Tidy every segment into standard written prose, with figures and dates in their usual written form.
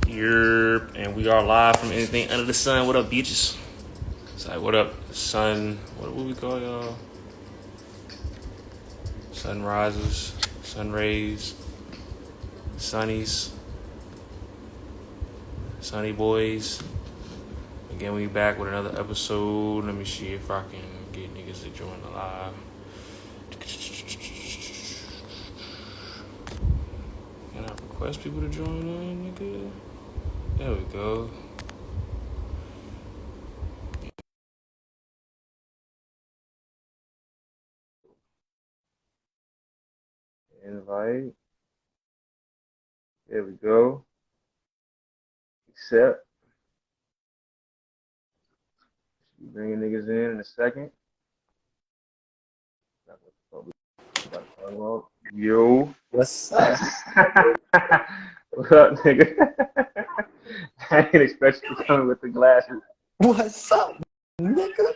Yerp, and we are live from anything under the sun. What up, beaches? It's like, what up, sun? What we call y'all? Sunrises, sun rays, sunnies, sunny boys. Again, we back with another episode. Let me see if I can get niggas to join the live. Can I request people to join in, nigga? There we go. Invite. There we go. Accept. Bringing niggas in a second. Yo. What's up? What up, nigga? I didn't expect you to come with the glasses. What's up, nigga?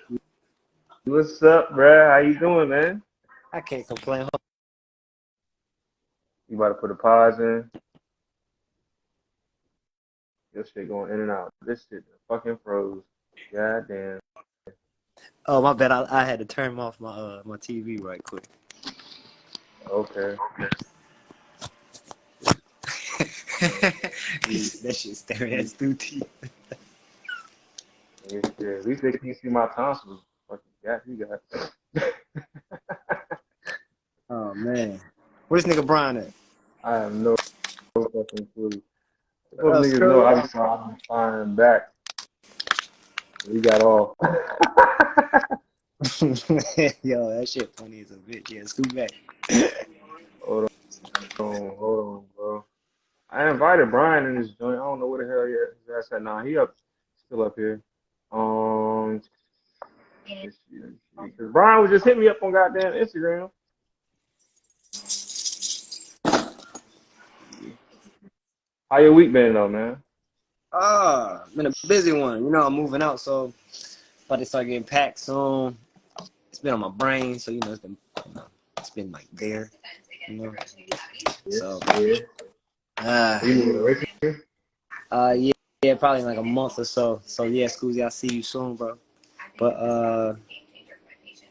What's up, bruh? How you doing, man? I can't complain. You about to put a pause in? Your shit going in and out. This shit fucking froze. God damn. Oh, my bad. I had to turn off my my TV right quick. Okay. That shit staring at Stu T. Yeah, at least they can see my tonsils. Fucking got you got. Oh man, where's nigga Brian at? I have no fucking clue. What Those else, niggas know Curly? I be flying back. We got off. Yo, that shit funny as a bitch. Yeah, scoot back. Hold on, bro. I invited Brian in this joint. I don't know where the hell his ass at now. He still up here. Because Brian was just hitting me up on goddamn Instagram. How your week been though, man? Been a busy one. You know, I'm moving out, so about to start getting packed soon. It's been on my brain, so it's been like there, you know. Yeah, So, yeah. You moving to Richmond? yeah, probably in like a month or so. So yeah, Scoozy, I'll see you soon, bro. But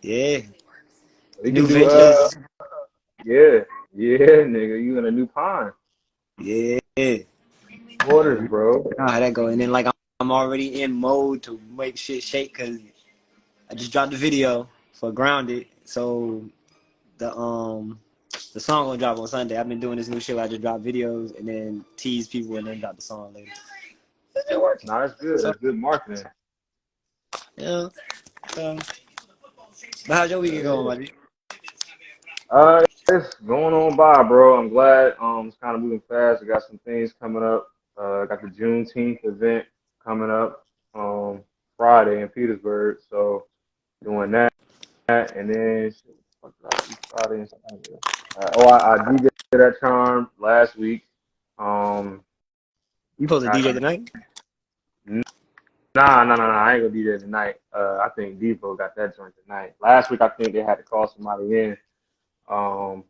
yeah, We new can do ventures. yeah, nigga. You in a new pond. Yeah, Waters, bro. know how that go. And then like I'm already in mode to make shit shake because I just dropped the video for Grounded. So the song gonna drop on Sunday. I've been doing this new shit where I just drop videos and then tease people and then drop the song later. It's been working. Nah, that's good. So That's good marketing. yeah. But how's your weekend going, buddy? It's going on by, bro. I'm glad. It's kind of moving fast. I got some things coming up. I got the Juneteenth event coming up, Friday in Petersburg. So doing that, and then what did I do Friday and Saturday? I DJed at Charm last week. You supposed to I, DJ tonight? nah. I ain't gonna DJ tonight. I think Devo got that joint tonight. Last week, I think they had to call somebody in. So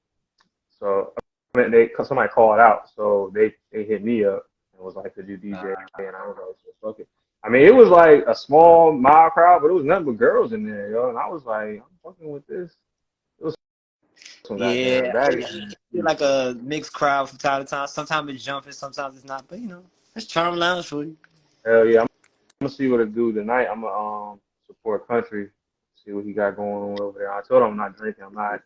somebody called out, so they hit me up and was like, "Could you DJ?" And I was like, so "Fuck it." I mean, it was like a small, mild crowd, but it was nothing but girls in there, yo. And I was like, "I'm fucking with this." It was some goddamn Yeah, baggage. it's like a mixed crowd from time to time. Sometimes it's jumping, sometimes it's not. But you know, it's Charm Lounge for you. Hell yeah, I'm gonna see what it do tonight. I'm gonna support country, see what he got going on over there. I told him I'm not drinking, I'm not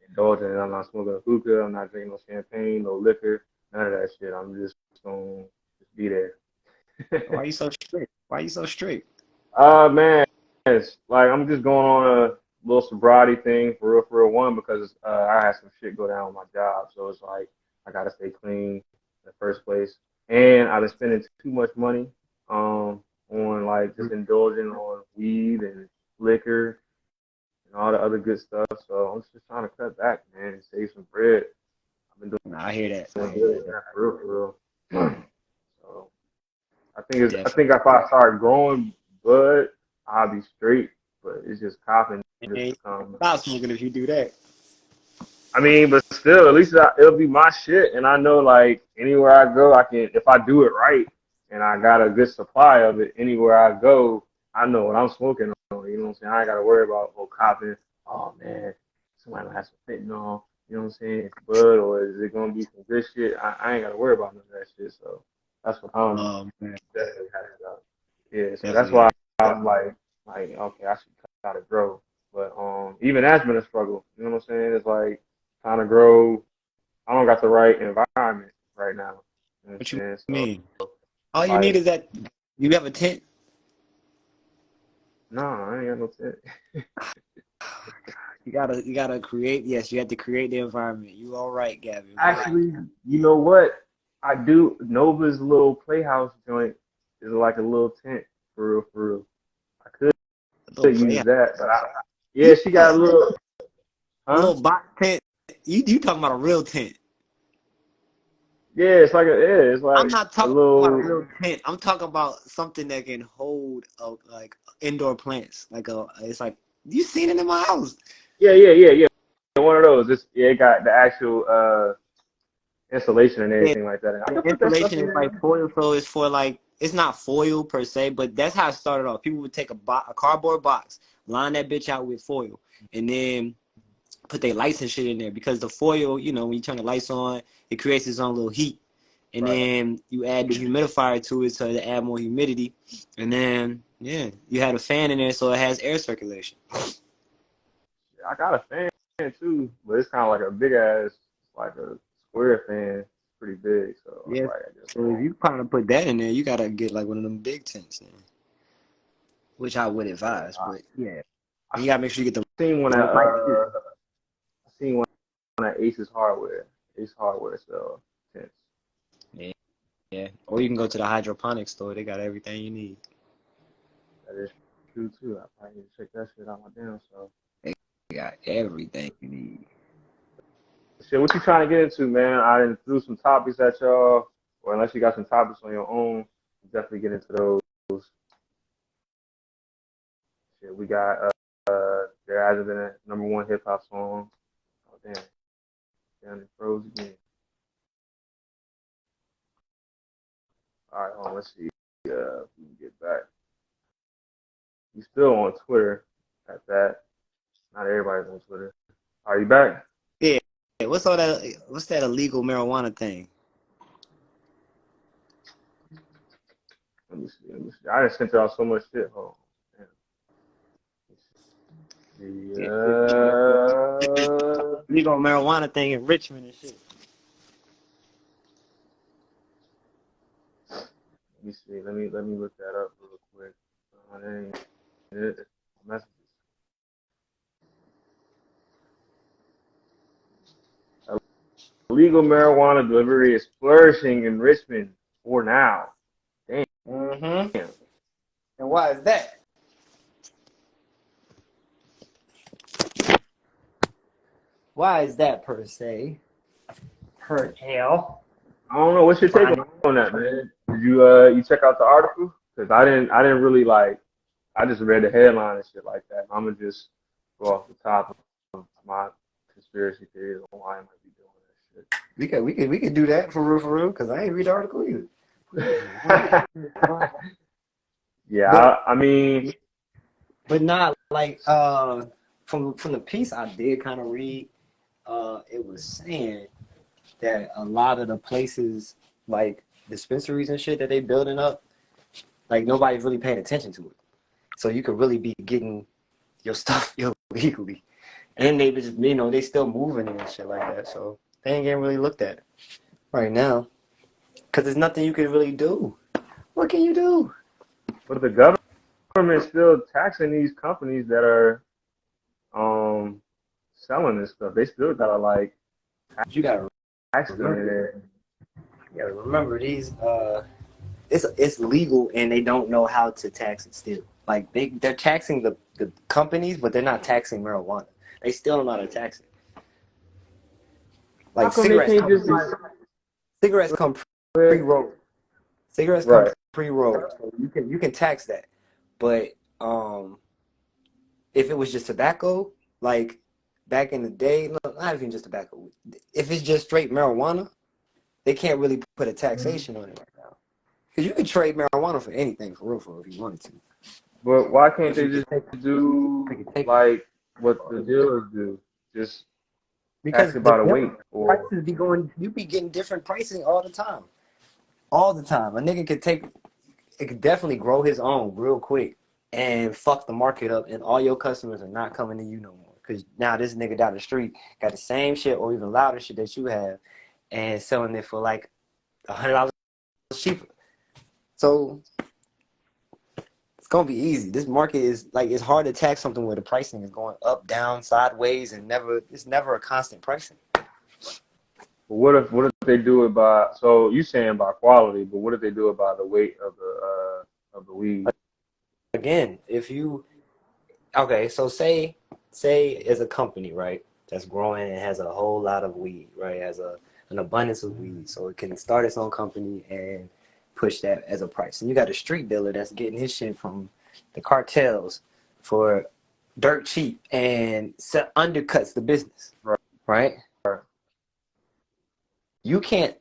indulging, I'm not smoking a hookah, I'm not drinking no champagne, no liquor, none of that shit. I'm just gonna just be there. Why you so strict? Why you so strict? Man, it's like I'm just going on a little sobriety thing for real one because I had some shit go down with my job, so it's like I gotta stay clean in the first place, and I've been spending too much money on like just indulging on weed and liquor and all the other good stuff. So I'm just trying to cut back, man, and save some bread. I've been Nah, I hear that. doing good for real. So I Definitely. think if I start growing bud, I'll be straight. But it's just coughing just Hey, to come. stop smoking if you do that. I mean, but still, at least it'll be my shit, and I know like anywhere I go, I can if I do it right. and I got a good supply of it. Anywhere I go, I know what I'm smoking on. You know what I'm saying? I ain't got to worry about copping. Oh man, somebody might have some fentanyl. You know what I'm saying? It's bud, or is it gonna be some good shit? I ain't got to worry about none of that shit. So that's what I'm Man, definitely happy about. Yeah, so that's definitely. why I was like, okay, I should try to grow. But even that's been a struggle. You know what I'm saying? It's like trying to grow. I don't got the right environment right now. You know what I'm What you saying? So mean? All you need like, is that you have a tent. no, I ain't got no tent. You gotta create. Yes, you have to create the environment. You all right, Gavin? But Actually, you know what? I do. Nova's little playhouse joint is like a little tent for real, for real. I a little could play. use that, but You yeah, she got a little, a huh? little box tent. You talking about a real tent? Yeah, it's I'm like not a talking about a little, real tent. I'm talking about something that can hold like indoor plants. It's like you seen it in my house. yeah. One of those. It got the actual installation and Yeah, everything like that. And I the can put that stuff installation in is there. like foil, so it's for like it's not foil per se, but that's how it started off. People would take a cardboard box, line that bitch out with foil, and then put their lights and shit in there because the foil, when you turn the lights on, it creates its own little heat. And Right. then you add the humidifier to it so to add more humidity. And then, yeah, you had a fan in there so it has air circulation. I got a fan too, but it's kind of like a big ass, like a square fan. It's pretty big, so I was Yes. like, I just So if you kind of put that in there, you got to get like one of them big tents then, which I would advise. yeah. But yeah, I you got to make sure you get I seen one the at right too. I seen one at Ace's Hardware. Ace Hardware sell tents. Yeah, yeah. Or you can go to the hydroponics store. They got everything you need. That is true too. I probably need to check that shit out my damn self. They got everything you need. Shit, what you trying to get into, man? I done threw some topics at y'all, or unless you got some topics on your own, definitely get into those. Shit, we got there hasn't been a number one hip hop song. Oh damn, it froze again. All right, hold on, let's see. If we can get back. You still on Twitter at that? Not everybody's on Twitter. Are you back? Yeah. What's all that? What's that illegal marijuana thing? Let me see. Let me see. I just sent y'all so much shit. Hold on. Yeah. Yeah. Legal marijuana thing in Richmond and shit. Let me see. Let me look that up real quick. That ain't it. Messages. Legal marijuana delivery is flourishing in Richmond for now. Damn. Mm-hmm. And why is that? Why is that per se? Per hell. I don't know. What's your take Finding. on that, man? Did you check out the article? Because I didn't really like. I just read the headline and shit like that. I'm gonna just go off the top of my conspiracy theories on why I might be doing We could do that for real, because I ain't read the article either. that shit. Yeah, But I mean, but not like from the piece I did kind of read, it was saying that a lot of the places like dispensaries and shit that they building up, like nobody's really paying attention to it. So you could really be getting your stuff illegally. And they just, they still moving and shit like that. So they ain't getting really looked at right now. Because there's nothing you can really do. What can you do? but the government's still taxing these companies that are um selling this stuff. They still gotta like You gotta tax them in remember, there. these it's legal and they don't know how to tax it still. Like they're taxing the companies, but they're not taxing marijuana. They still don't know how to tax it. How Like come they can't just like cigarettes come pre-rolled. Cigarettes come right? pre-rolled, so you can tax that. But um, if it was just tobacco, like back in the day, no, not even just tobacco. If it's just straight marijuana, they can't really put a taxation on it right now. Because you could trade marijuana for anything, for real, if you wanted to. But why can't If they you could just take, do like what the dealers do? Just tax because it the by the weight, or prices be going, you be getting different pricing all the time. All the time. A nigga it could definitely grow his own real quick and fuck the market up, and all your customers are not coming to you no more. Because now this nigga down the street got the same shit or even louder shit that you have and selling it for like $100 cheaper. So it's gonna be easy. This market is like, it's hard to tax something where the pricing is going up, down, sideways, and it's never a constant pricing. what if they do it by? So you saying by quality, but what if they do it by the weight of the weed? Again, if you okay, so say as a company, right, that's growing and has a whole lot of weed, right, has an abundance of weed, so it can start its own company and push that as a price. And you got a street dealer that's getting his shit from the cartels for dirt cheap and undercuts the business, Right. right? You can't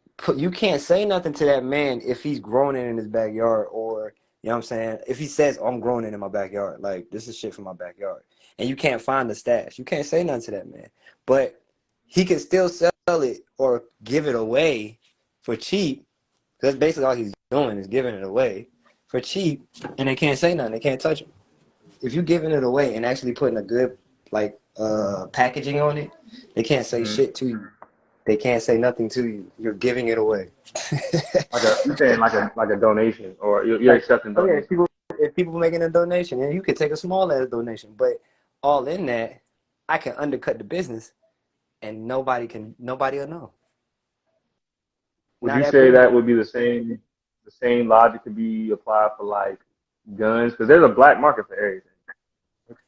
say nothing to that man if he's growing it in his backyard, or you know what I'm saying, if he says, oh, I'm growing it in my backyard, like this is shit from my backyard, and you can't find the stash. You can't say nothing to that man, but he can still sell it or give it away for cheap. That's basically all he's doing, is giving it away for cheap, and they can't say nothing. They can't touch him. If you're giving it away and actually putting a good like packaging on it, they can't say Mm-hmm. shit to you. They can't say nothing to you. You're giving it away. You saying like a donation, or you're Like, accepting oh yeah, donations? if people making a donation, and you could take a small ass donation, but all in that, I can undercut the business, and nobody will know. Would Now you that say business, that would be the same logic to be applied for like guns? Because there's a black market for everything.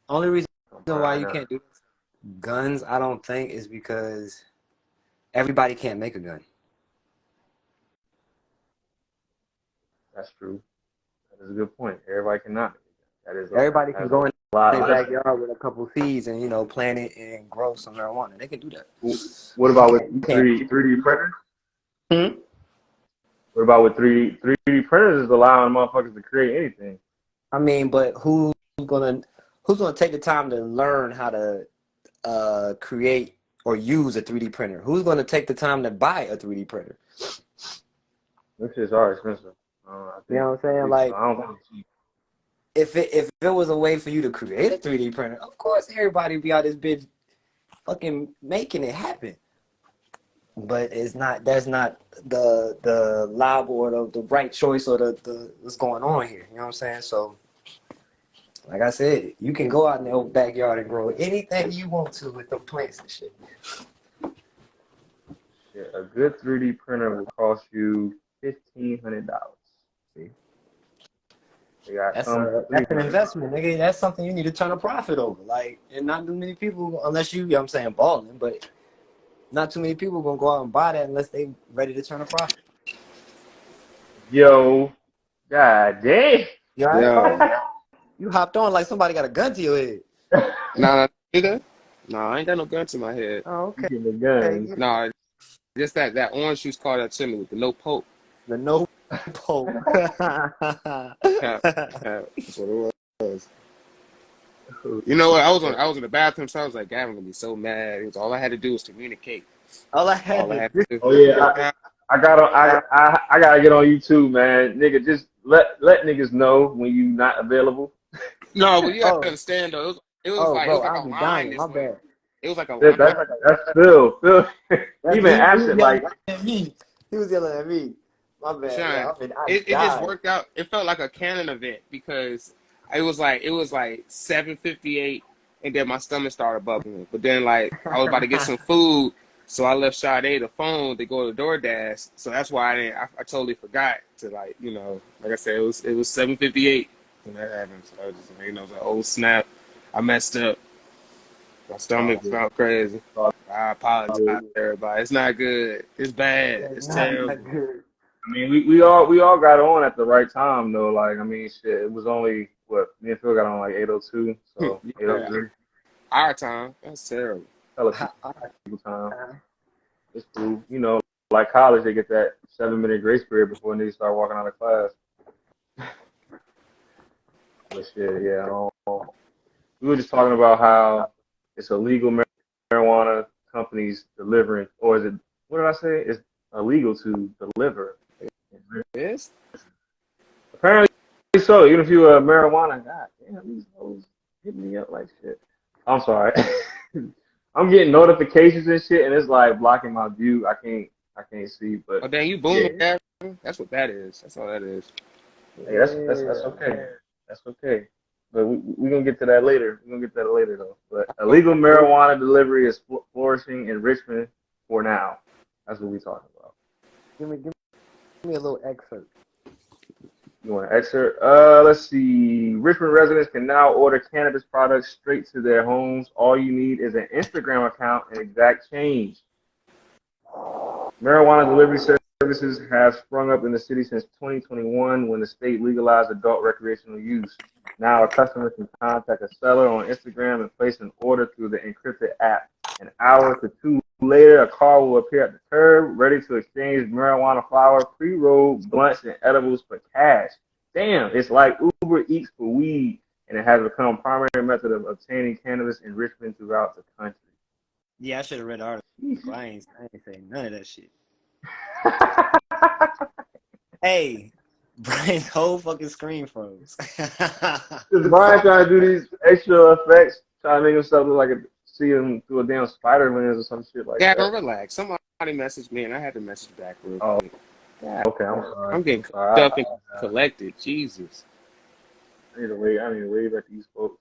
only reason why Right you now. can't do guns, I don't think, is because everybody can't make a gun. That's true. That is a good point. Everybody cannot. That is Everybody can that's go in a lot their less. backyard with a couple of seeds and plant it and grow some marijuana. They can do that. What You about with can't. You can't. 3D printers? Hmm? What about with 3D printers is allowing motherfuckers to create anything? I mean, but gonna who's gonna take the time to learn how to create or use a 3D printer? Who's gonna take the time to buy a 3D printer? This shits are expensive. I You think know what I'm at saying? least Like, I don't think it's cheap. if it was a way for you to create a 3D printer, of course everybody be out this bitch fucking making it happen. But it's not. That's not the liable or the right choice, or the what's going on here. You know what I'm saying? So, like I said, you can go out in the old backyard and grow anything you want to with the plants and shit. Shit, a good 3D printer will cost you $1,500. See, They got that's some for that's an 300. investment, nigga. That's something you need to turn a profit over. Like, and not too many people, unless you know what I'm saying, balling, but not too many people gonna go out and buy that unless they ready to turn a profit. Yo, god damn. You all right, Yo, Carl? You hopped on like somebody got a gun to your head. nah, nigga. Nah, I ain't got no gun to my head. Oh, You okay. getting the guns. Nah, just that orange juice called that to me with the no poke. The no poke. Cap, cap. That's what it was. You know what? I was in the bathroom, so I was like, Gavin gonna be so mad. It was all I had to do was communicate. All I That's all had I to had do. to Oh yeah, do. I got on. I gotta get on YouTube, man. Nigga, just let niggas know when you not available. No, but you gotta Oh, understand though. It bro, was like a I'll be line dying. My this way. bad. It was like a line. That's Phil. Phil, That's even he was absent. yelling Like at me. He was yelling at me. My bad, Shine. bro. I It just died. worked out. It felt like a canon event because it was like 7:58, and then my stomach started bubbling. But then like I was about to get some food, so I left Sade the phone to go to DoorDash. So that's why I totally forgot to like I said, it was 7:58 when that happened. So I was just it was like, oh snap, I messed up. My stomach felt crazy. I apologize to everybody. It's not good. It's bad. That's It's not terrible. good. I mean, we all got on at the right time though. Like I mean, shit. It was only what me and Phil got on like 8:02, so Yeah. 8:03. Our time. That's terrible. Hella people time. It's cool. like college, they get that 7-minute grace period before niggas start walking out of class. But shit, yeah. We were just talking about how it's illegal marijuana companies delivering, or is it? What did I say? It's illegal to deliver. Yes. Apparently so. Even if you a marijuana, god damn, these hoes hitting me up like shit. I'm sorry. I'm getting notifications and shit, and it's like blocking my view. I can't see, but Oh, dang, you yeah, booming, Gavin? That's what that is. That's all that is. hey, that's okay. That's okay. But we gonna get to that later. We're gonna get to that later though. But illegal marijuana delivery is flourishing in Richmond for now. That's what we talking about. Give me a little excerpt. You want an excerpt? Let's see. Richmond residents can now order cannabis products straight to their homes. All you need is an Instagram account and exact change. Marijuana delivery services have sprung up in the city since 2021 when the state legalized adult recreational use. Now a customer can contact a seller on Instagram and place an order through the encrypted app. An hour to two later, a car will appear at the curb, ready to exchange marijuana flower, pre-rolled blunts, and edibles for cash. Damn, it's like Uber Eats for weed, and it has become a primary method of obtaining cannabis in Richmond throughout the country. Yeah, I should have read the article. I ain't saying none of that shit. Hey, Brian's whole fucking screen froze. Because Brian trying to do these extra effects, trying to make himself look like see him through a damn spider lens or some shit like Gavin, that. relax. Somebody messaged me, and I had to message back real Oh, quick. God, okay, I'm sorry. I'm getting sorry. up and collected. Jesus. I need to wave at these folks.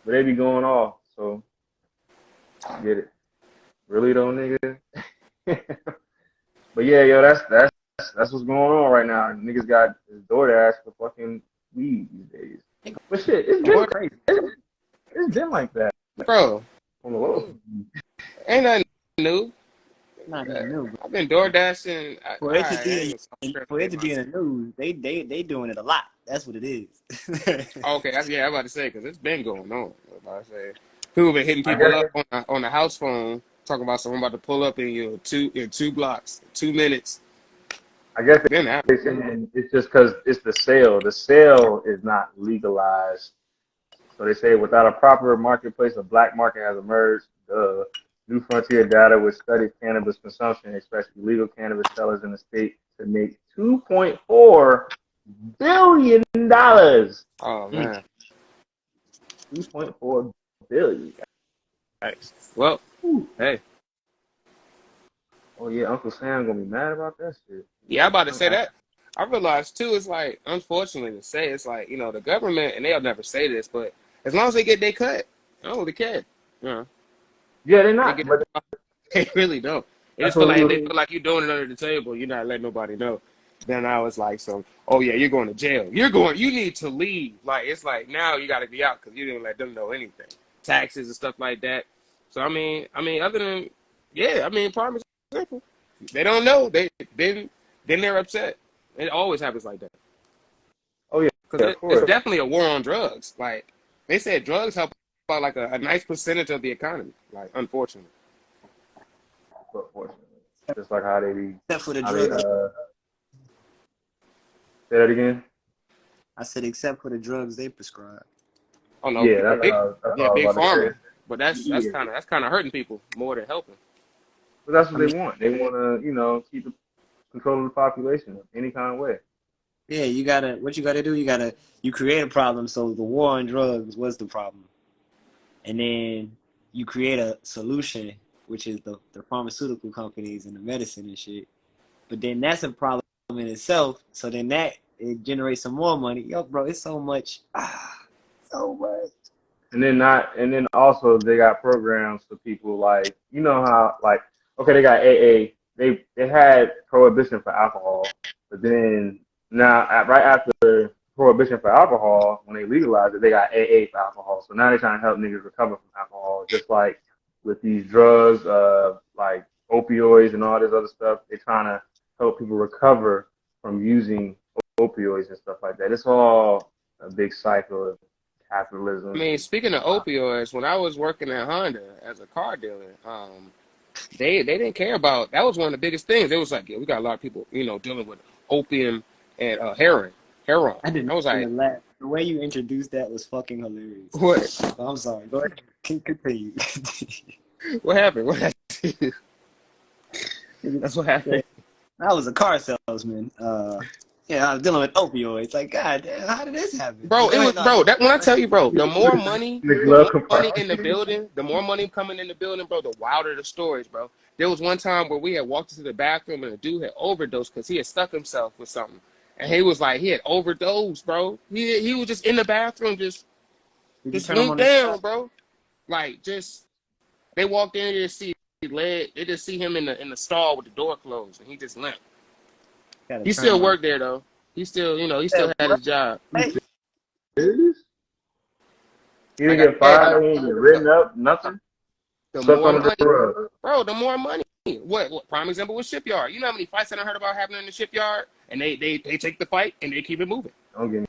But they be going off, so get it. Really though, nigga. But yeah, yo, that's what's going on right now. Niggas got this DoorDash for fucking weed these days. But shit, it's been crazy. It's been like that. Bro, On the low. ain't nothing new. Not even new. I've been door dashing. For it to be in the news, they doing it a lot. That's what it is. Okay, I'm about to say because it's been going on. I'm about to say people been hitting people up on the house phone talking about someone about to pull up in two blocks, 2 minutes. I guess Then they're saying it's just because it's the sale. The sale is not legalized. So they say without a proper marketplace, a black market has emerged. New Frontier data, which studies cannabis consumption, expects illegal cannabis sellers in the state to make $2.4 billion. oh man, $2.4 billion. nice. Well, hey, Oh yeah, Uncle Sam gonna be mad about that shit. yeah, I'm about to say that. I realized too. It's like unfortunately to say, it's like the government, and they'll never say this, but as long as they get their cut, I don't really care. Yeah, they're not. They really don't. They just feel like you're doing it under the table. You're not letting nobody know. Then I was like, oh yeah, you're going to jail. You need to leave. Like it's like now you got to be out because you didn't let them know anything, taxes and stuff like that. So I mean, other than prime example, they don't know. Then they're upset. It always happens like that. Oh yeah, because it's definitely a war on drugs. Like they said, drugs help out like a nice percentage of the economy. Like unfortunately. Just like how they be. Except for the drugs. Say that again. I said, except for the drugs they prescribe. Oh no, yeah, big pharma. But that's kind of hurting people more than helping. But that's what they want. They want to, keep the control of the population any kind of way. Yeah, what you gotta do, you create a problem. So the war on drugs was the problem. And then you create a solution, which is the pharmaceutical companies and the medicine and shit. But then that's a problem in itself. So then it generates some more money. Yo, bro, it's so much. So much. And then also they got programs for people like, how, like, okay, they got AA. They had prohibition for alcohol, but then now right after prohibition for alcohol, when they legalized it, they got AA for alcohol. So now they're trying to help niggas recover from alcohol, just like with these drugs, like opioids and all this other stuff. They're trying to help people recover from using opioids and stuff like that. It's all a big cycle of capitalism. I mean, speaking of opioids, when I was working at Honda as a car dealer, they didn't care about. That was one of the biggest things. It was like, yeah, we got a lot of people, dealing with opium and heroin. I didn't I was like, even laugh. The way you introduced that was fucking hilarious. what? I'm sorry. Go ahead. Continue. What happened? What happened? That's what happened. I was a car salesman. I was dealing with opioids. Like, God damn, how did this happen? Bro, that when I tell you, bro, the more money in the building, the more money coming in the building, bro, the wilder the stories, bro. There was one time where we had walked into the bathroom and a dude had overdosed because he had stuck himself with something. And he was like, he had overdosed, bro. He was just in the bathroom, just went down, bro. Like, just, they walked in and they just see him in the stall with the door closed, and he just limped. He still worked there, though. He still, he still had his job. Hey. He didn't get fired, he didn't get written up, nothing. The more money, bro, the more money. What prime example was Shipyard. You know how many fights that I heard about happening in the Shipyard? And they take the fight and they keep it moving. Don't get me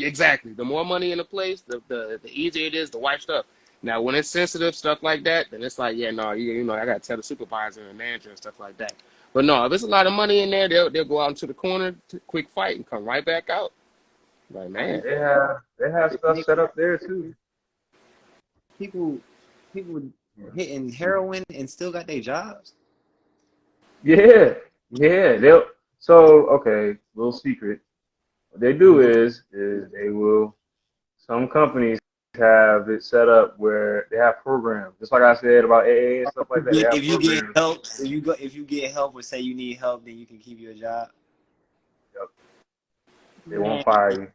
exactly. The more money in the place, the easier it is to wipe stuff. Now, when it's sensitive stuff like that, then it's like, yeah, no, I got to tell the supervisor and the manager and stuff like that. But no, if it's a lot of money in there, they'll go out into the corner, quick fight, and come right back out. Like, man, they have stuff set up there too. People hitting heroin and still got their jobs. Yeah. Okay, little secret. What they do is they will. Some companies have it set up where they have programs, just like I said about AA and stuff like that. If you get help, if you get help, or say you need help, then you can keep your job. Yep. They won't fire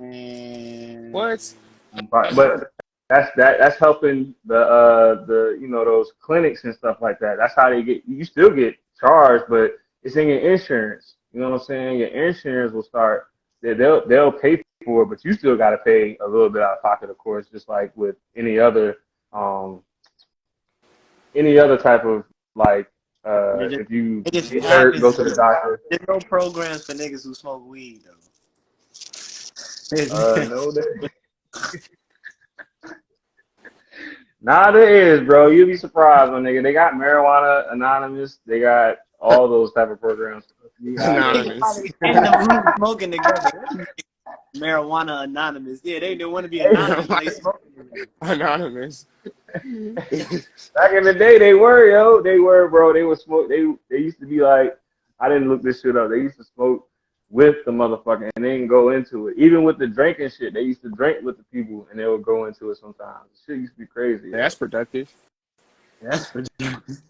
you. What? But that's helping the those clinics and stuff like that. That's how they get. You still get charged, but it's in your insurance. You know what I'm saying? Your insurance will start. They'll pay for it, but you still got to pay a little bit out of pocket, of course, just like with any other type of like if you get hurt, go to the doctor. There's no programs for niggas who smoke weed though. No, there. Nah, there is, bro. You'll be surprised, my nigga. They got Marijuana Anonymous. They got all those type of programs. Anonymous. Smoking together. Marijuana Anonymous. Yeah, they didn't want to be anonymous. They smoking together. Anonymous. Back in the day, they were, bro. They would smoke. They used to be like, I didn't look this shit up. They used to smoke with the motherfucker and then go into it. Even with the drinking shit, they used to drink with the people and they would go into it sometimes. Shit used to be crazy. That's productive. That's productive.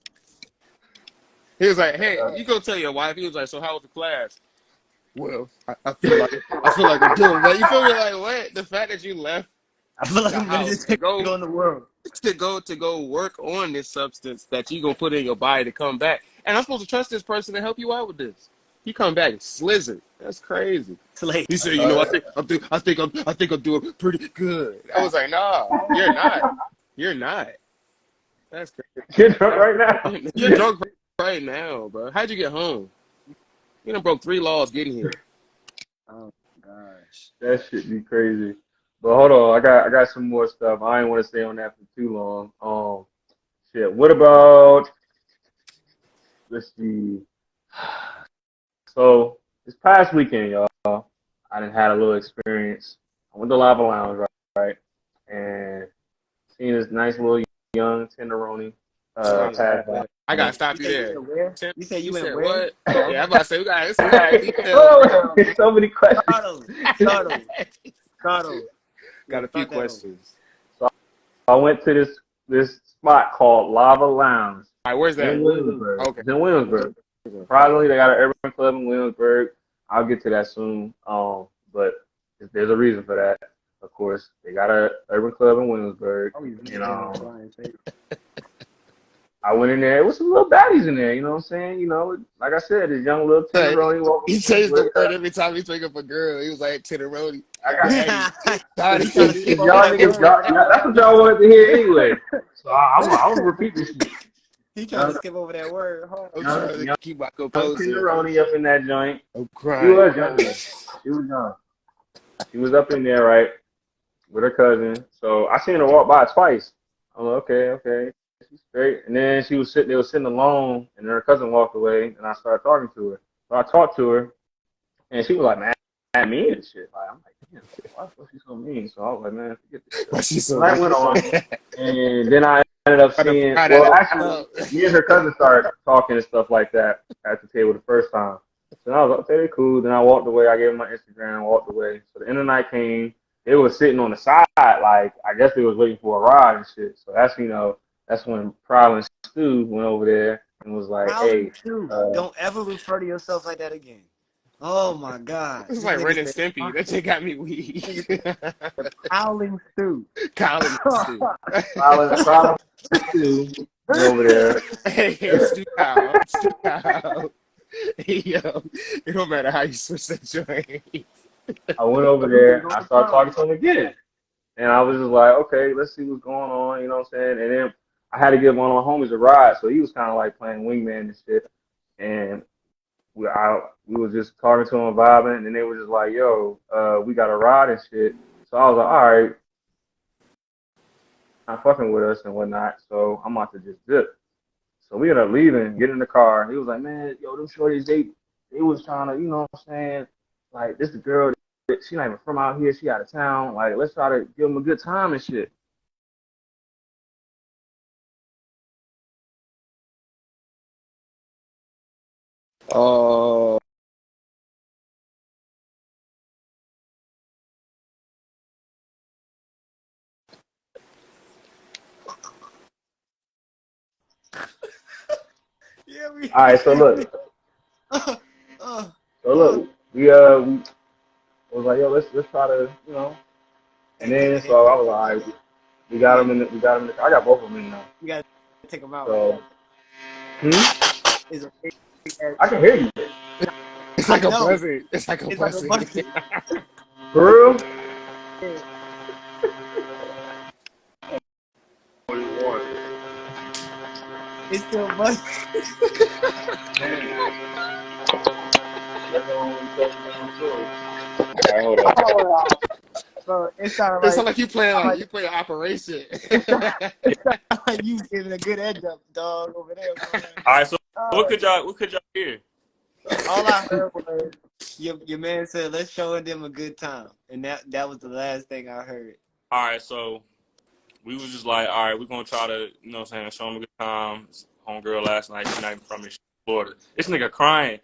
He was like, hey, you go tell your wife. He was like, so how was the class? Well, I feel like I'm doing that. You feel me? Like, what? The fact that you left I feel like I'm gonna just go in the world. To go work on this substance that you gonna put in your body to come back. And I'm supposed to trust this person to help you out with this. He come back and slizzard. That's crazy. He said, I think I'm doing pretty good. I was like, nah, you're not. You're not. That's crazy. You're drunk right now. You're drunk right now, bro. How'd you get home? You done broke 3 laws getting here. Oh gosh. That shit be crazy. But hold on, I got some more stuff. I ain't want to stay on that for too long. Shit. What about? Let's see. So this past weekend, y'all, I done had a little experience. I went to Lava Lounge, right? And seen this nice little young tenderoni pass by. I gotta stop you there. You said you went where? What? Yeah, I'm about to say we got details. So many questions. Cardo. Got a few questions. So I went to this spot called Lava Lounge. All right, where's that? In Williamsburg. Okay. It's in Williamsburg. Surprisingly, they got an urban club in Williamsburg. I'll get to that soon. But there's a reason for that. Of course, they got an urban club in Williamsburg. I went in there. It was some little baddies in there. You know what I'm saying? Like I said, this young little tenderoni. He changed the word every time he pick up a girl. He was like tenderoni. That's what y'all wanted to hear anyway. So I'm gonna repeat this shit. He trying to skip over that word. Keep my composure. Tenderoni up in that joint. I'm crying. He was young. He was young. She was up in there, right, with her cousin. So I seen her walk by twice. I'm like, okay. she's straight. And then they was sitting alone, and her cousin walked away, and I started talking to her. So I talked to her, and she was like, man, mean and shit. Like, I'm like, damn, why the fuck she so mean? So I was like, man, forget this shit. Why she So so that went on, and then I ended up seeing, well, actually, me and her cousin started talking and stuff like that at the table the first time. So I was like, okay, cool. Then I walked away. I gave her my Instagram, walked away. So the end of the night came. They was sitting on the side, like, I guess they was waiting for a ride and shit. So that's when Prowl and Stu went over there and was like, hey, don't ever refer to yourself like that again. Oh my God. It's like Ren and Stimpy. That shit got me weak. Howling Stu. College Stu. Prowl and Stu went over there. Hey, Stu Kyle. Stu Kyle. Hey, yo. It don't matter how you switch that joint. I went over there. I started talking to him again. And I was just like, okay, let's see what's going on. You know what I'm saying? And then I had to give one of my homies a ride. So he was kind of like playing wingman and shit. And we was just talking to him, vibing. And they were just like, yo, we got a ride and shit. So I was like, all right. Not fucking with us and whatnot. So I'm about to just dip. So we ended up leaving, get in the car. And he was like, man, yo, them shorties, they was trying to, you know what I'm saying? Like, this the girl, she not even from out here, she out of town. Like, let's try to give them a good time and shit. Oh. Yeah, All right, so look. We was like, yo, let's try to, you know. And then so I was like, all right, we got them in the car. I got both of them in now. You gotta take them out. So, It's a I can hear you. It's like a buzzing. It's like a buzzing. For real? It's still buzzing. All right, hold on. Bro, it sounded It sounds like you playing Operation. It sounded like you giving a good edge up, dog, over there. Bro. All right, so what could y'all hear? All I heard was your man said, "Let's show them a good time," and that was the last thing I heard. All right, so we was just like, all right, we're gonna try to, you know what I'm saying, show him a good time. Homegirl last night, she's not even from Florida. This nigga crying.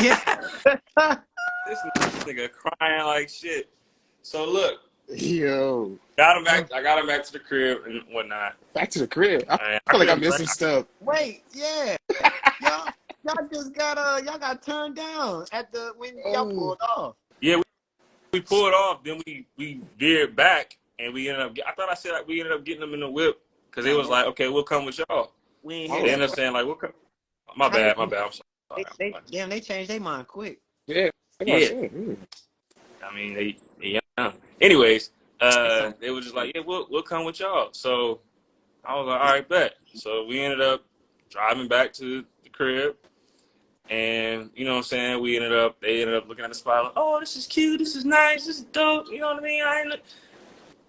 Yeah. This nigga crying like shit. So look, Yo. got him back. I got him back to the crib and whatnot. Back to the crib. I I feel like I missed some stuff. Wait, yeah. Y'all just got turned down at the when y'all pulled off. Yeah, we pulled off. Then we veered back and we ended up. I thought I said we ended up getting them in the whip because it was like, okay, we'll come with y'all. We ain't They hear ended up saying like, we'll come. My bad. I'm sorry. they changed their mind quick. Yeah. Yeah. I mean, they young. Anyways, they were just like, yeah, we'll come with y'all. So I was like, all right, bet. So we ended up driving back to the crib, and you know what I'm saying. They ended up looking at the spot, like, oh, this is cute, this is nice, this is dope. You know what I mean?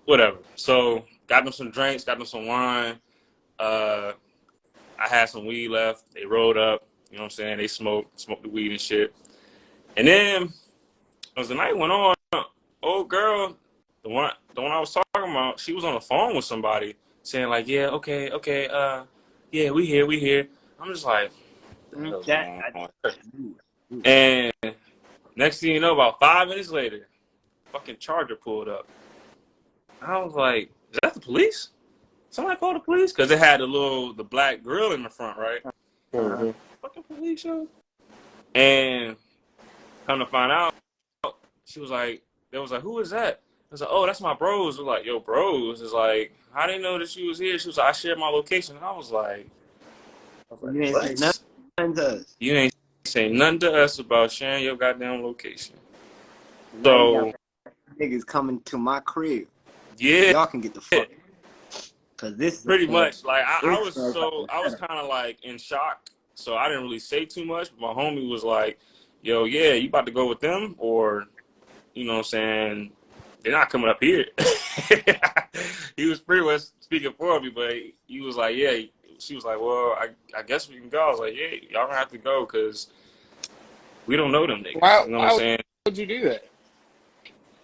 Whatever. So got them some drinks, got them some wine. I had some weed left. They rolled up. You know what I'm saying? They smoked the weed and shit. And then as the night went on, old girl, the one I was talking about, she was on the phone with somebody saying like, yeah, okay, yeah, we here. I'm just like, and next thing you know, about 5 minutes later, fucking Charger pulled up. I was like, is that the police? Somebody called the police? Because it had the black grill in the front, right? Mm-hmm. Fucking police, yo. And come to find out, they was like, who is that? I was like, oh, that's my bros. We're like, yo, bros. It's like, I didn't know that she was here. She was like, I shared my location. And I was like, You ain't say nothing to us. You ain't say nothing to us about sharing your goddamn location. So niggas coming to my crib. Yeah, y'all can get the fuck. Cause this is pretty much. Like I was kind of like in shock, so I didn't really say too much. But my homie was like, "Yo, yeah, you about to go with them, or you know what I'm saying? They're not coming up here." He was pretty much speaking for me, but he was like, yeah. She was like, well, I guess we can go. I was like, yeah, y'all gonna have to go because we don't know them niggas. Why? You know what Why I'm saying? would you do that?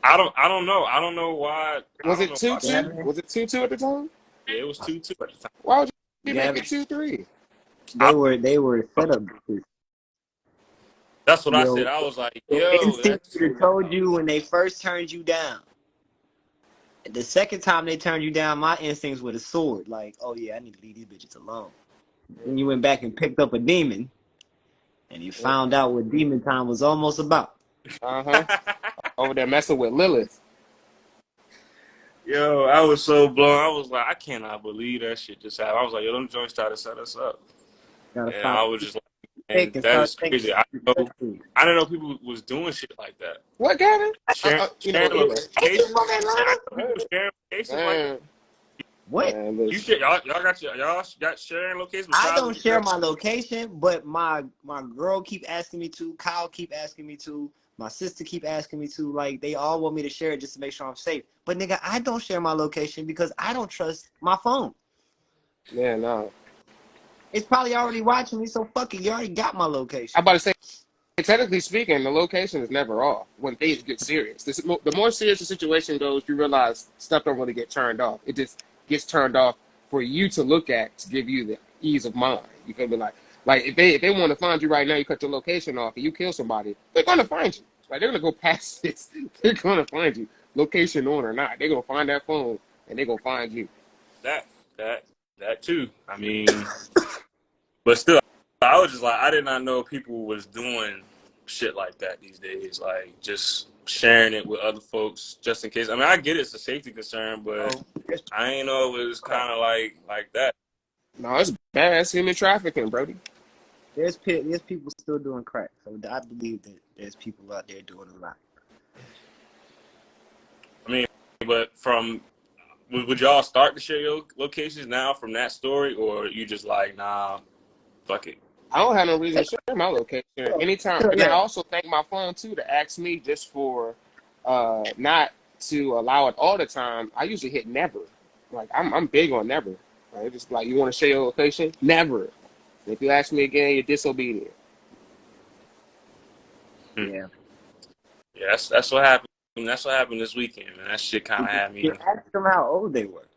I don't know. I don't know why. I Was don't it know if 2-2? Gavin, Was it 2-2 at the time? yeah, it was 2-2 at the time. Why would you make Gavin, it 2-3? they were setup bitches. That's what I said. Yo, I was like, your yo, instinct that's would have told you when they first turned you down. The second time they turned you down, my instincts would have soared. Like, oh yeah, I need to leave these bitches alone. Then you went back and picked up a demon, and you found out what demon time was almost about. Uh-huh. Over there messing with Lilith. yo, I was so blown. I was like, I cannot believe that shit just happened. I was like, yo, them joints tried to set us up. Gotta And stop I was just like, man, thinking, that start is thinking. crazy. I didn't know people was doing shit like that. What, Gavin? Sharing Anyway. locations. I know people sharing locations like that. Man, What? man, You listen. shit, y'all got sharing locations. I besides don't the- share my location, but my girl keep asking me to. Kyle keep asking me to. My sister keep asking me to. Like, they all want me to share it just to make sure I'm safe. But nigga, I don't share my location because I don't trust my phone. Yeah, no. It's probably already watching me, so fuck it. You already got my location. I'm about to say, technically speaking, the location is never off when things get serious. The more serious the situation goes, you realize stuff don't really get turned off. It just gets turned off for you to look at to give you the ease of mind. You can be like if they want to find you right now, you cut your location off and you kill somebody, they're gonna find you. Like, they're gonna go past this. They're gonna find you, location on or not. They're gonna find that phone and they're gonna find you. That too. I mean, but still, I was just like, I did not know people was doing shit like that these days. Like, just sharing it with other folks just in case. I mean, I get it's a safety concern, but I ain't know it was kind of like that. No, it's bad. It's human trafficking, Brody. There's people still doing crack, so I believe that there's people out there doing a lot. I mean, but would y'all start to share your locations now from that story, or you just like, nah, fuck it? I don't have no reason to share my location anytime. And I also thank my phone too to ask me just for not to allow it all the time. I usually hit never. Like, I'm big on never. Right? Just like, you want to share your location? Never. If you ask me again, you're disobedient. Yeah. Yeah, that's what happened. That's what happened this weekend, man. That shit kind of had me. You asked them how old they were.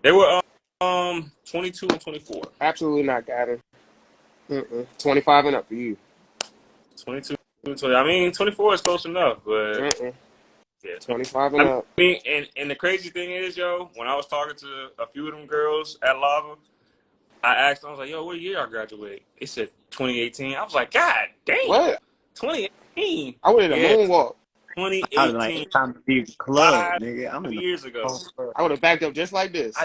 They were 22 and 24. Absolutely not, Gavin. 25 and up for you. 22 and 20. I mean, 24 is close enough, but yeah, 25 and up. I mean, and the crazy thing is, yo, when I was talking to a few of them girls at Lava, I asked them, I was like, yo, what year I graduated? They said 2018. I was like, God damn. What? 2018. I went in a moonwalk. 2018. I was like, it's time to be club, nigga. I'm in 5 years ago. I would have backed up just like this.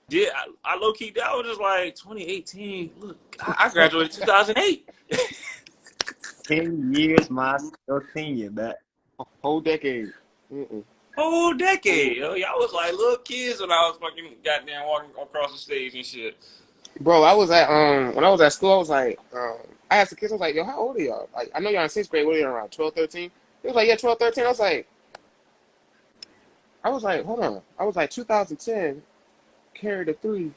Yeah, I low key. I was just like 2018. Look, I graduated 2008. 10 years, my senior, but Whole decade. Whole decade. Yo, y'all was like little kids when I was fucking goddamn walking across the stage and shit. Bro, I was at when I was at school, I was like, I asked the kids, I was like, yo, how old are y'all? Like, I know y'all in 6th grade. What are you around 12, 13? He was like, yeah, 12, 13. I was like, hold on. I was like, 2010, carry the 3.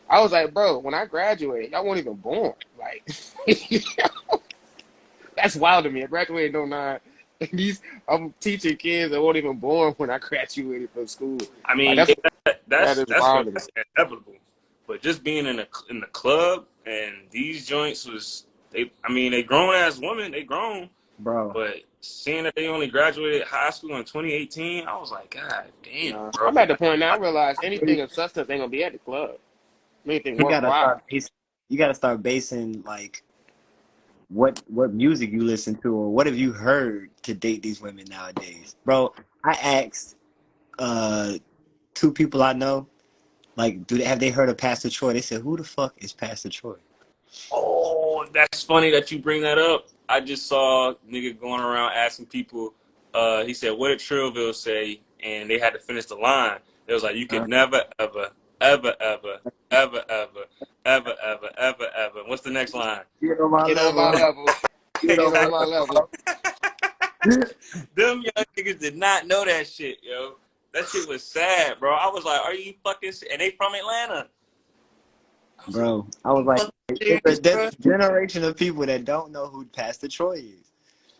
I was like, bro, when I graduated, y'all weren't even born. Like, that's wild to me. I graduated in 09. And I'm teaching kids that weren't even born when I graduated from school. I mean, like, that's wild. That's inevitable. But just being in the club and these joints was they grown ass women, they grown. bro. But seeing that they only graduated high school in 2018, I was like, God damn, bro. I'm at the point now I realize anything of substance ain't gonna be at the club. Anything worthwhile. You gotta start basing like what music you listen to or what have you heard to date these women nowadays. Bro, I asked 2 people I know, like, have they heard of Pastor Troy? They said, who the fuck is Pastor Troy? Oh, that's funny that you bring that up. I just saw a nigga going around asking people, he said, what did Trillville say? And they had to finish the line. It was like, you could never, ever, ever, ever, ever, ever, ever, ever, ever, ever. What's the next line? Get on my Get on my level. Get on my level. Them young niggas did not know that shit, yo. That shit was sad, bro. I was like, "Are you fucking?" And they from Atlanta, Bro, I was like, serious, bro? there's a generation of people that don't know who Pastor Troy is.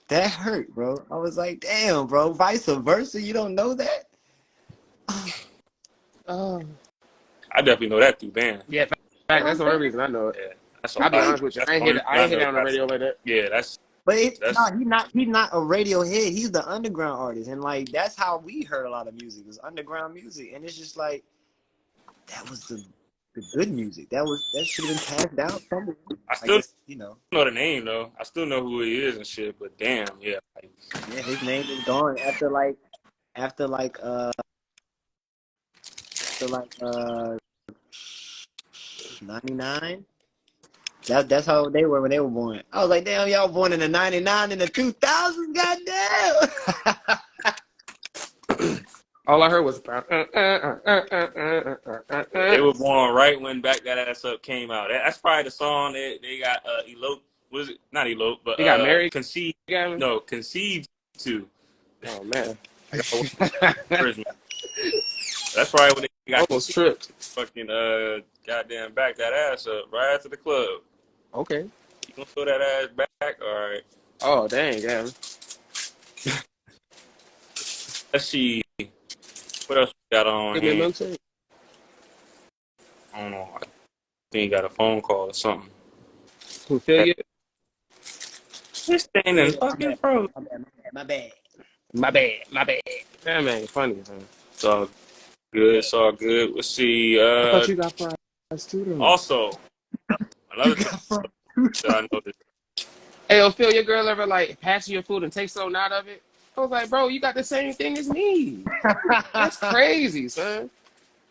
That hurt, bro. I was like, damn, bro. Vice versa, you don't know that? Oh. I definitely know that through band. Yeah, in fact, that's the only reason I know it. Yeah, that's I'll be all. honest with you. I ain't hit it on the radio like that. Yeah, that's But it's that's not, he's not a radio head. He's the underground artist. And like that's how we heard a lot of music, was underground music. And it's just like that was the good music. That should have been passed down somewhere. I still guess, know the name though. I still know who he is and shit. But damn, yeah. Like, yeah, his name is gone after 99. That's how they were when they were born. I was like, damn, y'all born in the 99 and the 2000s, goddamn. All I heard was. they were born right when "Back That Ass Up" came out. That's probably the song they got elope. Was it not elope? But They got married. Conceived. Got No, conceived to. Oh man. That's right when they got Almost tripped. fucking goddamn "Back That Ass Up" right after the club. Okay. You gonna throw that ass back? All right. Oh dang, yeah. Let's see. What else we got on Give me a here? milkshake. I don't know. I think he got a phone call or something. Who feel you? This thing is fucking froze. My bad. My bad. That man, funny. Huh? It's all good. It's all good. Let's see. I thought you got fries too, though. Also, another thing that I noticed. Hey, Phil, your girl ever like pass you your food and take something out of it? I was like, bro, you got the same thing as me. That's crazy, son.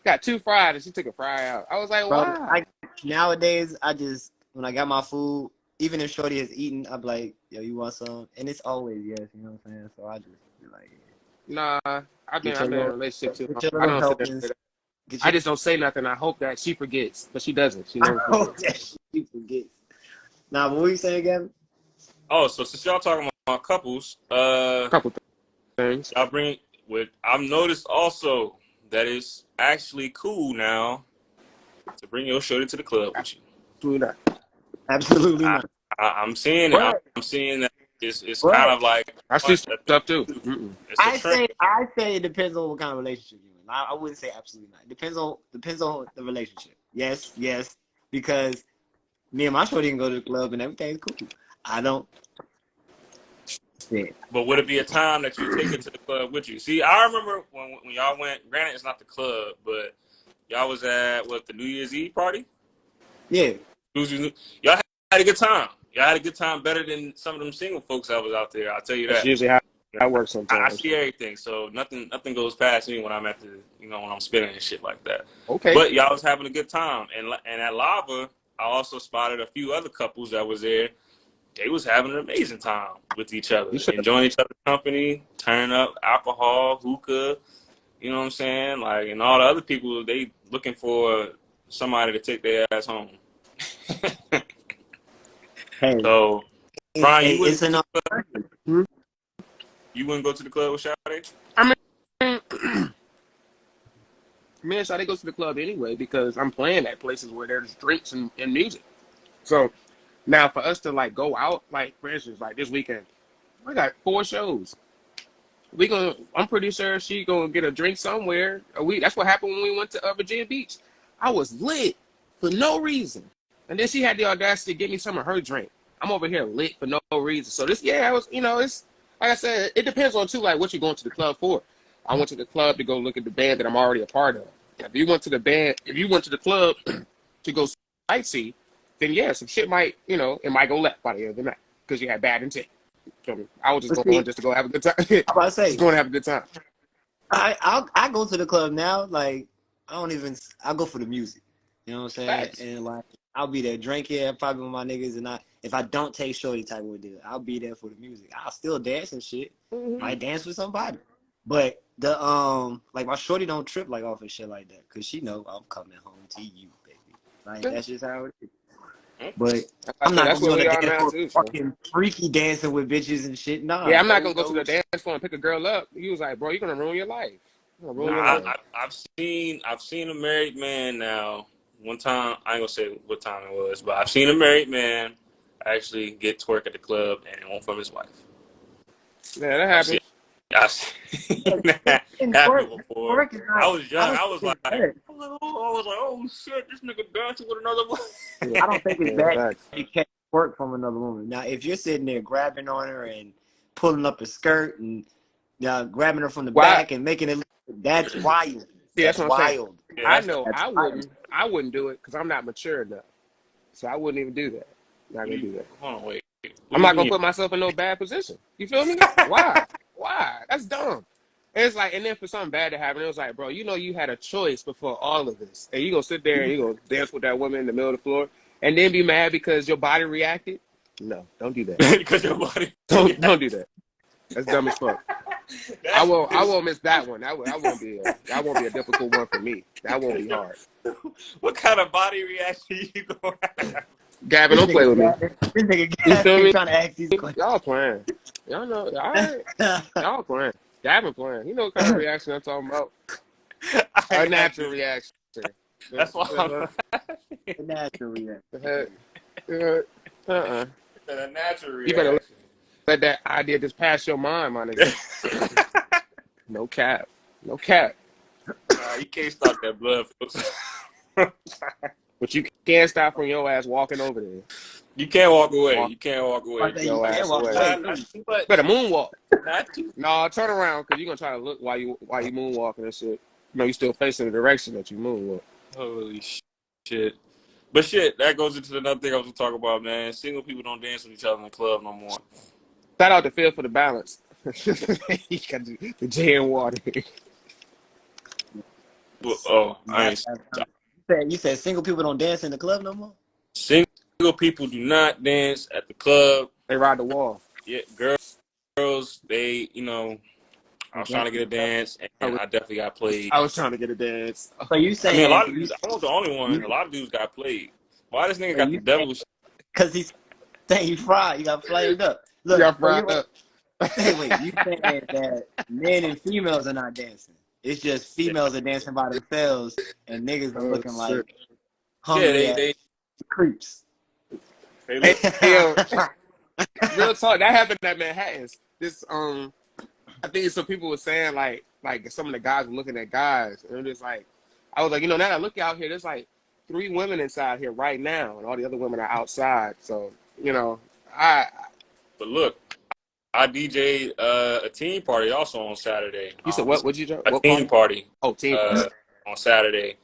Got 2 fried and she took a fry out. I was like, why? Nowadays, when I got my food, even if Shorty has eaten, I'm like, yo, you want some? And it's always yes, you know what I'm saying? So I just be like, Nah, I've been in a relationship too. Get your I little don't say helpings. that. I just don't say nothing. I hope that she forgets, but she doesn't. She never I hope forgets. that she forgets. Now, what were you saying, Gavin? Oh, so since y'all talking about couples, A couple things. y'all bring with. I've noticed also that it's actually cool now to bring your shorty to the club with you. Do that. Absolutely not. I'm seeing it. But- I'm seeing that it's But- kind of like I see stuff too. Mm-mm. it's a I trend. say it depends on what kind of relationship you're in. I wouldn't say absolutely not. It depends on the relationship. Yes, because me and my shorty can go to the club and everything's cool. I don't. Yeah. But would it be a time that you take it to the club with you? See, I remember when y'all went. Granted, it's not the club, but y'all was at the New Year's Eve party. Yeah. Y'all had a good time. Y'all had a good time, better than some of them single folks that was out there. I'll tell you That's that. usually how that works I sometimes. see everything, so nothing goes past me when I'm at when I'm spinning and shit like that. Okay. But y'all was having a good time, and at Lava, I also spotted a few other couples that was there. They was having an amazing time with each other, enjoying each other's company, turning up alcohol, hookah. You know what I'm saying? Like, and all the other people, they looking for somebody to take their ass home. Hey. So, Brian, you it's wouldn't, enough. you wouldn't go to the club with Shawty? Me and Shawty goes to the club anyway because I'm playing at places where there's drinks and music. So now for us to like go out, like for instance, like this weekend, we got 4 shows. I'm pretty sure she gonna get a drink somewhere. That's what happened when we went to Virginia Beach. I was lit for no reason, and then she had the audacity to give me some of her drink. I'm over here lit for no reason. So it's like I said, it depends on too, like what you're going to the club for. I went to the club to go look at the band that I'm already a part of. If you went to the club to go sightsee, then yeah, some shit might, it might go left by the end of the night because you had bad intent. So I was just going just to go have a good time. I'm about to say, just going to have a good time. I go to the club now. Like I go for the music. You know what I'm saying? Facts. And like I'll be there drinking, probably with my niggas, and if I don't take shorty type of deal, I'll be there for the music. I'll still dance and shit. Mm-hmm. Might dance with somebody. But the like my shorty don't trip like off and shit like that, cause she know I'm coming home to you, baby. Like that's just how it is. But I'm not gonna go to dance for fucking freaky dancing with bitches and shit. Nah. Yeah, I'm not gonna go to the dance floor and pick a girl up. He was like, bro, you're gonna ruin your life. Roll Nah, one up. I've seen a married man now. One time, I ain't gonna say what time it was, but I've seen a married man actually get twerk at the club and one from his wife. Yeah, that I've seen, happened. I've seen that And happen before. work is not. I was young. I was think like, it's bad. oh shit, this nigga dancing with another woman. I don't think it's Yeah, bad facts. to catch work from another woman. Now, if you're sitting there grabbing on her and pulling up a skirt and grabbing her from the Why? back and making it, that's wild. See, that's That's what I'm saying. wild. Yeah, I that's know That's I wild. wouldn't do it because I'm not mature enough. So I wouldn't even do that. Not gonna do that. Hold on, wait. What I'm do not you gonna mean? put myself in no bad position. You feel me? Why? Why? That's dumb. And it's like, and then for something bad to happen, it was like, bro, you know, you had a choice before all of this, and you gonna sit there and you gonna dance with that woman in the middle of the floor, and then be mad because your body reacted. No, don't do that. Because your body. Don't do that. That's dumb as fuck. I won't miss that one. That won't be a difficult one for me. That won't be hard. What kind of body reaction you gonna have? Gavin, don't play with me. This nigga You feel me? trying to ask these questions. Y'all playing. Y'all know. All right. Y'all playing. Gavin playing. You know what kind of reaction I'm talking about? A natural reaction. That's why I'm Natural reaction. Uh-uh. a natural reaction. You better let that idea just pass your mind, my nigga. No cap. No cap. Nah, you can't stop that blood. But you can't stop from your ass walking over there. You can't walk away. You can't walk away. Like, Your ass away. Not too much. Better moonwalk. Not too. No, turn around because you're gonna try to look while you moonwalking and shit. You know, you still facing the direction that you moonwalk. Holy shit. But shit, that goes into another thing I was gonna talk about, man. Single people don't dance with each other in the club no more. Shout out to Phil for the balance. He got the gin water. Oh, I ain't. You said single people don't dance in the club no more? Single people do not dance at the club. They ride the wall. Yeah, girls, they, you know, I was trying to get a dance, and I definitely got played. I was trying to get a dance. So you I saying mean, a lot of dudes, I wasn't the only one. A lot of dudes got played. Why this nigga got the devil? because he's saying you fried, you got flamed up. Look, You got fried up. Hey, wait, you saying that men and females are not dancing? It's just females are dancing by themselves, and niggas are looking like hungry they creeps. they Hey, look, yo, real talk. That happened at Manhattan's. This I think some people were saying like some of the guys were looking at guys, and it's like I was like, you know, now that I look out here, there's like 3 women inside here right now, and all the other women are outside. So you know, but look, I DJ'd a team party also on Saturday. You said what? What'd you do? A What team party Oh, team. on Saturday.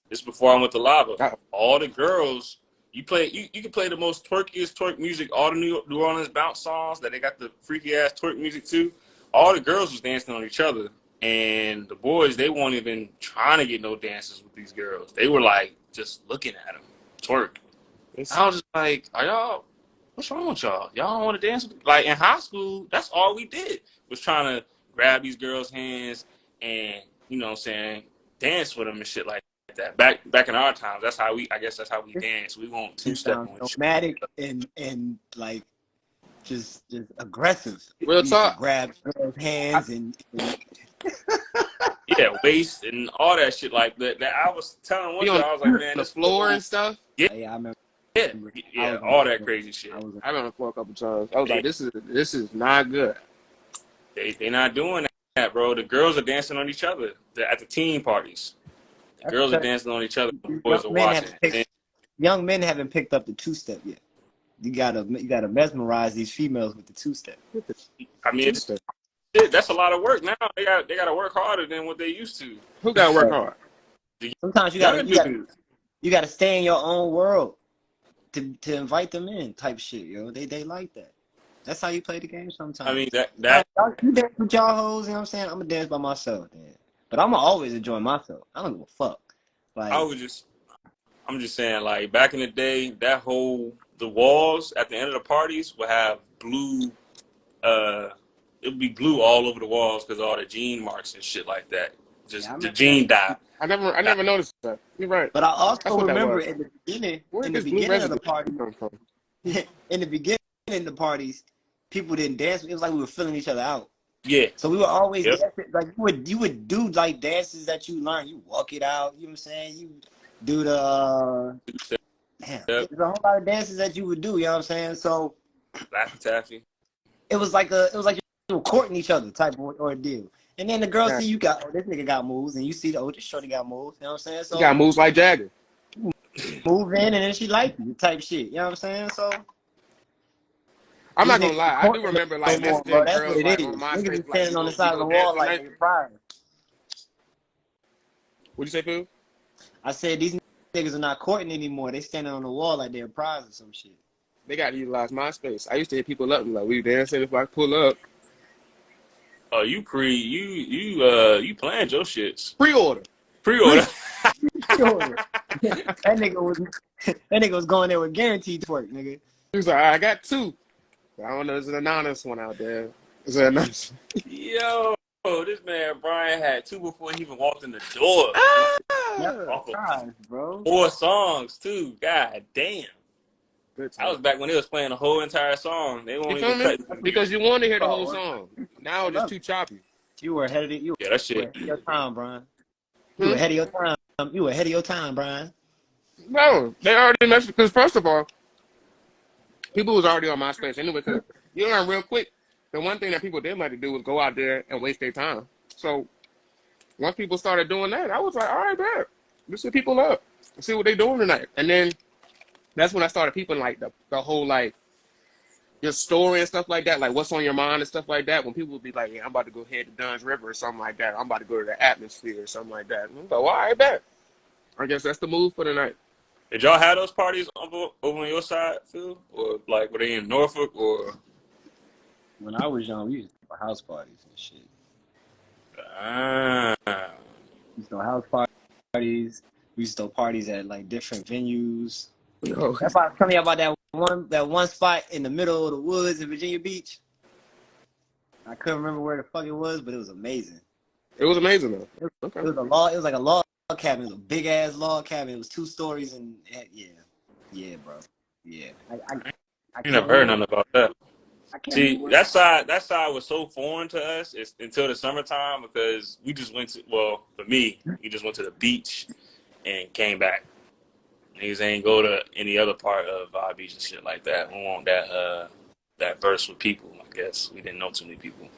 This is before I went to Lava. Oh. All the girls, you can play the most twerkiest twerk music, all the New Orleans bounce songs that they got the freaky ass twerk music too. All the girls was dancing on each other, and the boys, they weren't even trying to get no dances with these girls. They were like just looking at them twerk. I was just like, are y'all? What's wrong with y'all? Y'all don't want to dance? Like in high school, that's all we did was trying to grab these girls' hands and, you know what I'm saying, dance with them and shit like that. Back in our times, I guess that's how we dance. We won't two-step on each Nomadic and like just aggressive. Real You used to talk. grab girls' hands and yeah, waist and all that shit like that. I was telling one You girl, on I was like, man, the this floor and stuff. yeah, I remember. yeah, all that crazy shit. I've been on the floor a couple times. I was like, this is not good. They not doing that, bro. The girls are dancing on each other at the team parties. The girls are dancing on each other. The boys are watching. Young men haven't picked up the 2-step yet. You gotta mesmerize these females with the 2-step. I mean, shit, that's a lot of work now. They got to work harder than what they used to. Who got to work hard? Sometimes you gotta stay in your own world to invite them in, type shit, yo. They like that. That's how you play the game sometimes. I mean that you dance with y'all hoes, you know what I'm saying? I'm gonna dance by myself then. But I'm gonna always enjoy myself. I don't give a fuck. Like I'm just saying, like back in the day, the walls at the end of the parties would have blue. It would be blue all over the walls because all the gene marks and shit like that. Just the gene dye. I never noticed that. You're right. But I also That's what that remember was. in the beginning, Where in did the this blue beginning of the residue party, come from? in the beginning of the parties, people didn't dance. It was like we were filling each other out. Yeah. So we were always Yep. dancing, like you would do like dances that you learn. You walk it out. You know what I'm saying? You do the damn. Yep. There's a whole lot of dances that you would do. You know what I'm saying? So Laffy Taffy. it was like you were courting each other type of ordeal. And then the girls Yeah. see you got, oh, this nigga got moves, and you see this shorty got moves. You know what I'm saying? You So got moves like Jagger. move in, and then she like you type shit. You know what I'm saying? So I'm these not gonna niggas lie. I do courting remember no like more, bro. messaging That's what girls it like is. on Niggas is MySpace, like standing on the we side of go the dance wall like tonight. they pride. What'd you say, Phil? I said these niggas are not courting anymore. They standing on the wall like they're a prize or some shit. They gotta utilize MySpace. I used to hit people up and like, we dancing if I pull up. Oh, you planned your shits. Pre-order. Pre-order. that nigga was going there with guaranteed twerk, nigga. He was like, I got two. I don't know, there's an anonymous one out there. Is there anonymous? Yo, this man Brian had 2 before he even walked in the door. That's prize, bro. 4 songs too. God damn. Good I was time. back when they was playing the whole entire song. They won't You feel even me? cut. Because you want to hear the whole song. Now it's just too choppy. You were ahead of it. You Yeah, that were shit. ahead of your time, Brian. You were ahead of your time. You were ahead of your time, Brian. No, they already messed because first of all, people was already on MySpace anyway. Cause you learn real quick. The one thing that people didn't like to do was go out there and waste their time. So once people started doing that, I was like, all right, bet. Let's hit people up. See what they doing tonight. And then that's when I started peeping like the whole like your story and stuff like that, like what's on your mind and stuff like that. When people would be like, yeah, I'm about to go head to Dunn's River or something like that. I'm about to go to the Atmosphere or something like that. And I'm like, well, all right, bet. I guess that's the move for the night. Did y'all have those parties over on your side, Phil? Or like were they in Norfolk or? When I was young, we used to have house parties and shit. We used to have house parties. We used to throw parties at like different venues. Oh. That's why I was telling you about that one spot in the middle of the woods in Virginia Beach. I couldn't remember where the fuck it was, but it was amazing. It was amazing though. Okay. It was like a log cabin. It was a big ass log cabin. It was 2 stories and yeah, bro. Yeah. I You never heard nothing about that. See, remember. that side was so foreign to us until the summertime because we just went to, well, for me, we just went to the beach and came back. Niggas ain't go to any other part of our beach and shit like that. We want that verse with people, I guess. We didn't know too many people.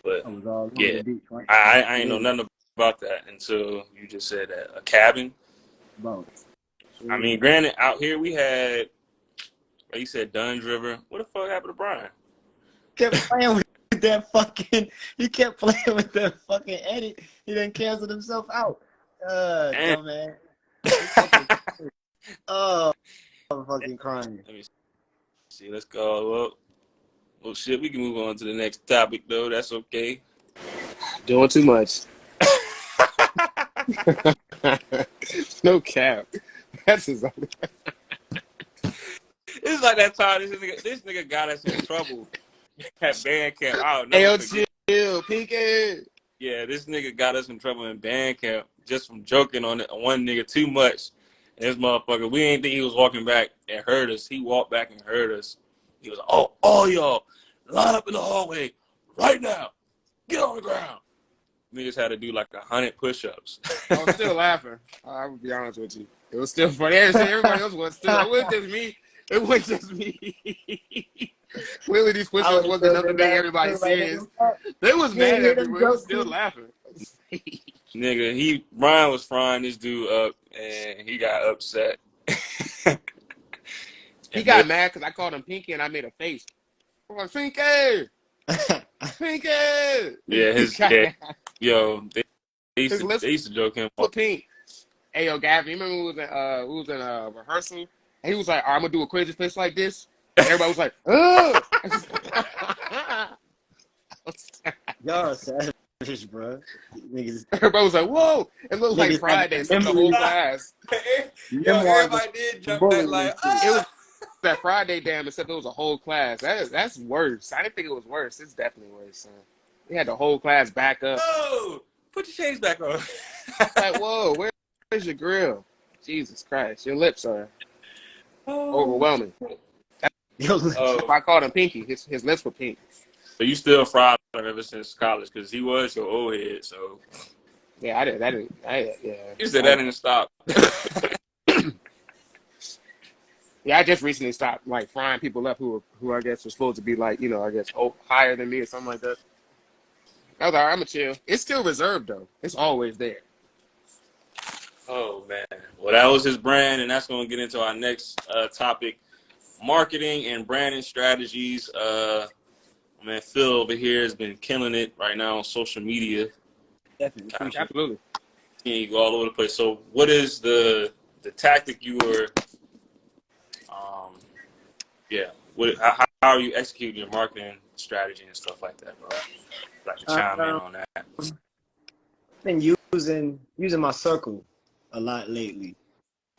But I was all yeah, the beach, right? I ain't know nothing about that until you just said that. A cabin. Bro. I mean, granted, out here we had, like you said, Dunn's River. What the fuck happened to Brian? Kept playing with that fucking. He kept playing with that fucking edit. He done canceled himself out. Damn. Man. Oh, I'm fucking crying. Let me see. Let's go. Well, shit, we can move on to the next topic, though. That's okay. Doing too much. No cap. That's his own. It's like that time this nigga got us in trouble at band camp. Ayo, chill, Pinky. Yeah, this nigga got us in trouble in band camp just from joking on one nigga too much. And this motherfucker, we ain't think he was walking back and heard us. He walked back and heard us. He was like, oh, all y'all, line up in the hallway right now. Get on the ground. Niggas had to do like 100 push-ups. I was still laughing. I will be honest with you. It was still funny. Everybody else was still. It wasn't just me. It wasn't just me. Clearly, these push-ups wasn't nothing that everybody serious. They was mad at me, but we was still laughing. Nigga, Brian was frying this dude up, and he got upset. He got mad because I called him Pinky, and I made a face. I'm like, Pinky! Pinky! Yeah, yo, they used to joke him. For Pink. Hey, yo, Gavin, you remember we was in rehearsal, and he was like, I'm going to do a crazy face like this? And everybody was like, ugh! Y'all are savage, bro. Niggas. Everybody was like, whoa! It looked like Friday, so the whole class. Yo, everybody did jump back like, It was that Friday damn, except it was a whole class. That's worse. I didn't think it was worse. It's definitely worse, son. We had the whole class back up. Oh, put your shades back on. Like, whoa, where's your grill? Jesus Christ, your lips are overwhelming. Yo, If I called him Pinky, his lips were pink. So you still fried him ever since college because he was your old head. So Yeah, yeah. you said that didn't stop. Yeah, I just recently stopped like frying people up who I guess were supposed to be like, you know, I guess higher than me or something like that. I was like, all right, I'm gonna chill. It's still reserved though. It's always there. Oh man. Well, that was his brand, and that's going to get into our next topic: marketing and branding strategies. Man, Phil over here has been killing it right now on social media. Definitely appreciate it. Absolutely. Seeing you go all over the place. So, what is the tactic you were? Yeah. How are you executing your marketing strategy and stuff like that, bro? I'd like to chime in on that. I've been using my circle a lot lately.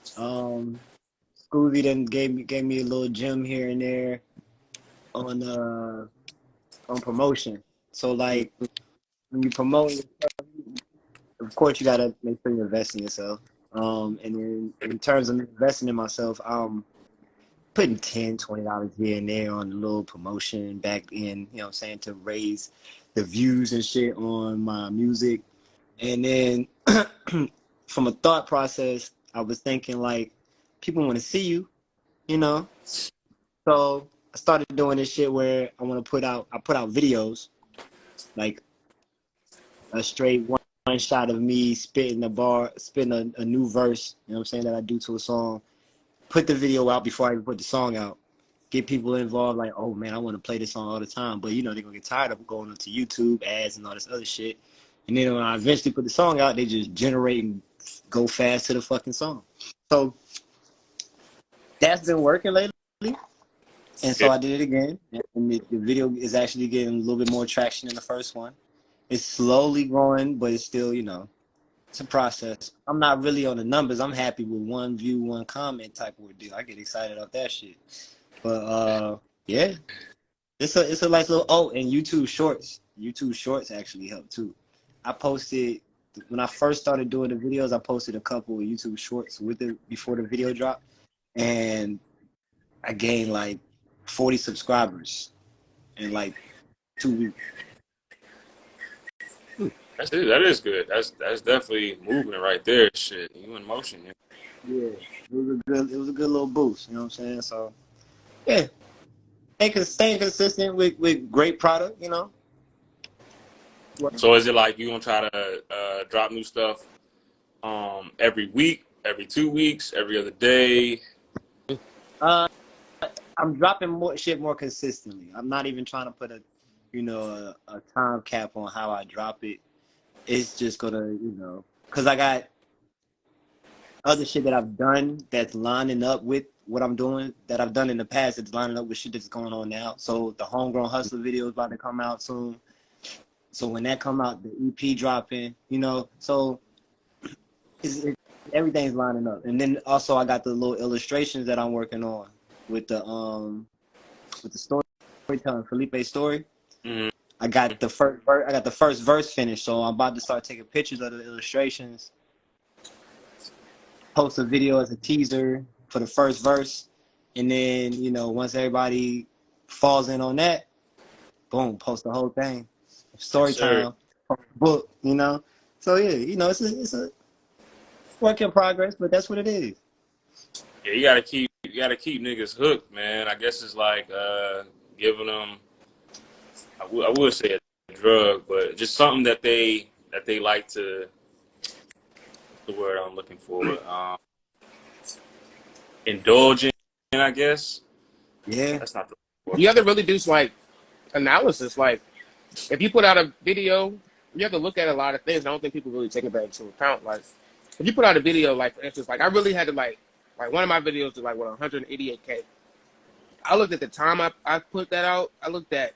Scooby then gave me a little gem here and there on promotion. So like when you promote yourself, of course you gotta make sure you invest in yourself. And then in terms of investing in myself, I'm putting $10, $20 here and there on a little promotion back in, you know what I'm saying, to raise the views and shit on my music. And then from a thought process, I was thinking like people want to see you, you know. So I started doing this shit where I put out videos, like a straight one shot of me spitting a new verse, you know what I'm saying, that I do to a song. Put the video out before I even put the song out. Get people involved, like, oh man, I want to play this song all the time. But you know, they're gonna get tired of going into YouTube ads and all this other shit. And then when I eventually put the song out, they just generate and go fast to the fucking song. So that's been working lately. And so I did it again. And the video is actually getting a little bit more traction than the first one. It's slowly growing, but it's still, you know, it's a process. I'm not really on the numbers. I'm happy with 1 view, 1 comment type of deal. I get excited off that shit. But yeah, it's a nice little. Oh, and YouTube Shorts. YouTube Shorts actually help too. I posted when I first started doing the videos. I posted a couple of YouTube Shorts before the video dropped, and I gained like 40 subscribers in like 2 weeks. That's it. That is good. That's definitely movement right there. Shit, you in motion. Yeah, it was a good little boost. You know what I'm saying? So yeah, staying consistent with great product. You know. So is it like you gonna try to drop new stuff every week, every 2 weeks, every other day? I'm dropping more consistently. I'm not even trying to put a time cap on how I drop it. It's just gonna, because I got other shit that I've done that's lining up with what I'm doing that I've done in the past. That's lining up with shit that's going on now. So the Homegrown Hustler video is about to come out soon. So when that come out, the EP dropping, so everything's lining up. And then also I got the little illustrations that I'm working on with the storytelling, Felipe's story. Mm-hmm. I got the first verse finished, so I'm about to start taking pictures of the illustrations, post a video as a teaser for the first verse, and then once everybody falls in on that, boom, post the whole thing. Story time, book, So yeah, it's a work in progress, but that's what it is. Yeah, you gotta keep niggas hooked, man. I guess it's like giving them. I would say a drug, but just something that they like to. The word I'm looking for, indulging, I guess. Yeah, that's not the word. You have to really do like analysis. Like if you put out a video, you have to look at a lot of things. I don't think people really take it back into account. Like if you put out a video, like for instance, like I really had to like one of my videos is like 188K. I looked at the time I put that out. I looked at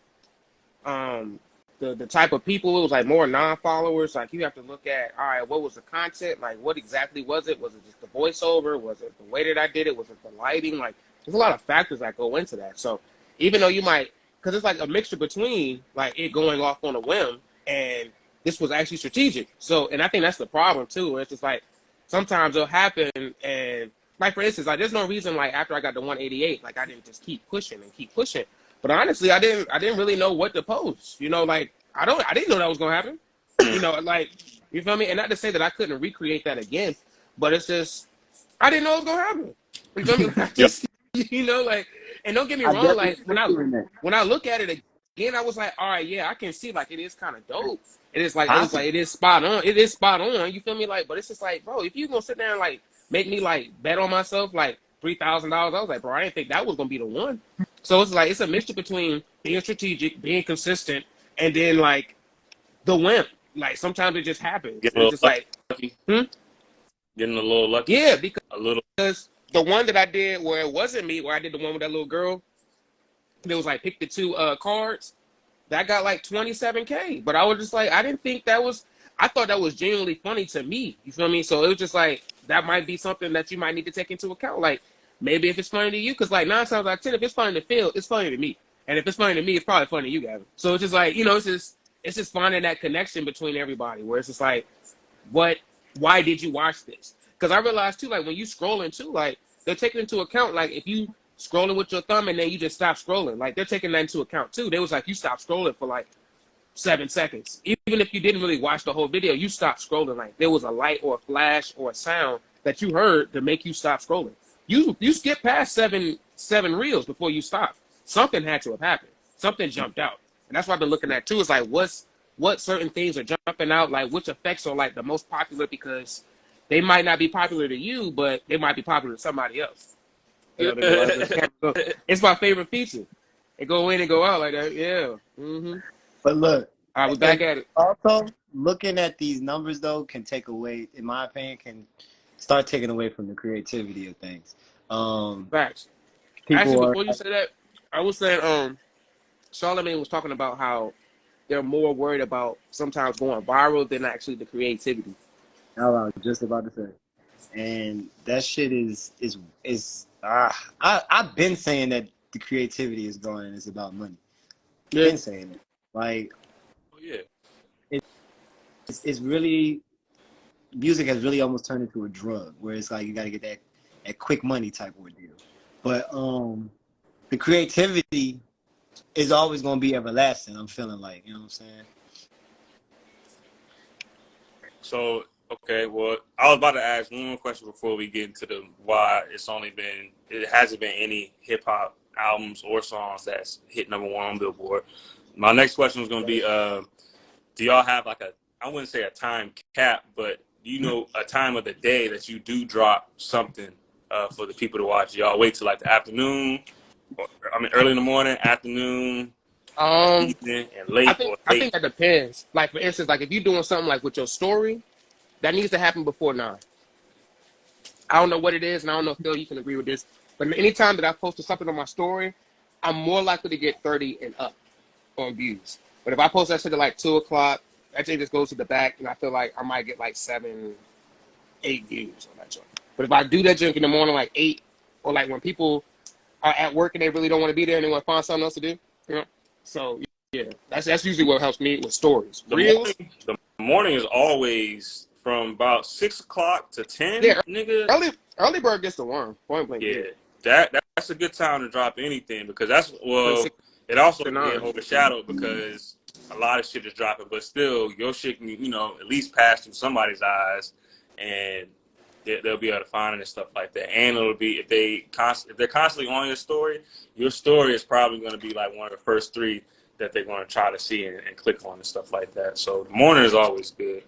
the type of people. It was like more non-followers. Like you have to look at, all right, what was the content? Like what exactly was it? Was it just the voiceover? Was it the way that I did it? Was it the lighting? Like there's a lot of factors that go into that. So even though you might, because it's like a mixture between like it going off on a whim and this was actually strategic. So, and I think that's the problem too. It's just like sometimes it'll happen and like for instance, like there's no reason like after I got to 188, like I didn't just keep pushing and keep pushing. But honestly, I didn't really know what to post. You know, like I didn't know that was gonna happen. You know, like you feel me? And not to say that I couldn't recreate that again, but it's just I didn't know it was gonna happen. You feel me? I Yep. just you know, like, and don't get me I wrong, definitely like feel you in that. when I look at it again, I was like, all right, yeah, I can see like it is kind of dope. Possible. It is spot on. It is spot on. You feel me? Like, but it's just like, bro, if you gonna sit there and like make me like bet on myself like $3,000, I was like, bro, I didn't think that was gonna be the one. So it's like it's a mixture between being strategic, being consistent, and then like the wimp. Like sometimes it just happens. Getting a It's little just like, lucky. hmm? Getting a little lucky. Yeah, A little. because the one that I did where it wasn't me, where I did the one with that little girl, it was like pick the two cards. That got like 27K. But I was just like, I didn't think that was. I thought that was genuinely funny to me. You feel me? So it was just like that might be something that you might need to take into account. Like maybe if it's funny to you, because like 9 times out of 10, if it's funny to Phil, it's funny to me. And if it's funny to me, it's probably funny to you, Gavin. So it's just like it's just finding that connection between everybody, where it's just like, what? Why did you watch this? Because I realized too, like when you scrolling too, like they're taking into account, like if you scrolling with your thumb and then you just stop scrolling, like they're taking that into account too. They was like you stopped scrolling for like 7 seconds, even if you didn't really watch the whole video, you stopped scrolling. Like there was a light or a flash or a sound that you heard to make you stop scrolling. You skip past seven reels before you stop. Something had to have happened. Something jumped out, and that's what I've been looking at too. Is like what certain things are jumping out, like which effects are like the most popular, because they might not be popular to you, but they might be popular to somebody else. You know, it's my favorite feature. It go in and go out like that. Yeah. Mm-hmm. But look, All right, we back and at it. also looking at these numbers though can take away, in my opinion, can start taking away from the creativity of things. Facts. Actually, People are before you say that, I was saying, Charlamagne was talking about how they're more worried about sometimes going viral than actually the creativity. I was just about to say, and that shit I've been saying that the creativity is gone and it's about money. Yeah. Been saying it. Like Oh, yeah. it's really, music has really almost turned into a drug where it's like you got to get that quick money type of deal. But the creativity is always going to be everlasting. I'm feeling like, you know what I'm saying? So, okay, well, I was about to ask one more question before we get into the why it hasn't been any hip hop albums or songs that's hit #1 on Billboard. My next question was going to be, do y'all have like I wouldn't say a time cap, but do you know a time of the day that you do drop something for the people to watch? Y'all wait till like the afternoon, early in the morning, afternoon, evening, and late or I late? think that depends. Like for instance, like if you're doing something like with your story, that needs to happen before 9. I don't know what it is, and I don't know if Phil, you can agree with this, but anytime that I posted something on my story, I'm more likely to get 30 and up on views. But if I post that shit at like 2 o'clock, that thing just goes to the back, and I feel like I might get like 7, 8 views on that joint. But if I do that junk in the morning, like 8, or like when people are at work and they really don't want to be there and they want to find something else to do, you know. So yeah, that's usually what helps me with stories. Reels, The morning is always from about 6 o'clock to 10, yeah, nigga. early bird gets the worm. Point blank. Yeah, that's a good time to drop anything because Like 6 it also to can get 9. overshadowed because a lot of shit is dropping, but still your shit can at least pass through somebody's eyes, and they'll be able to find it and stuff like that. And it'll be if they're constantly on your story is probably going to be like one of the first 3 that they're going to try to see and click on and stuff like that. So the morning is always good.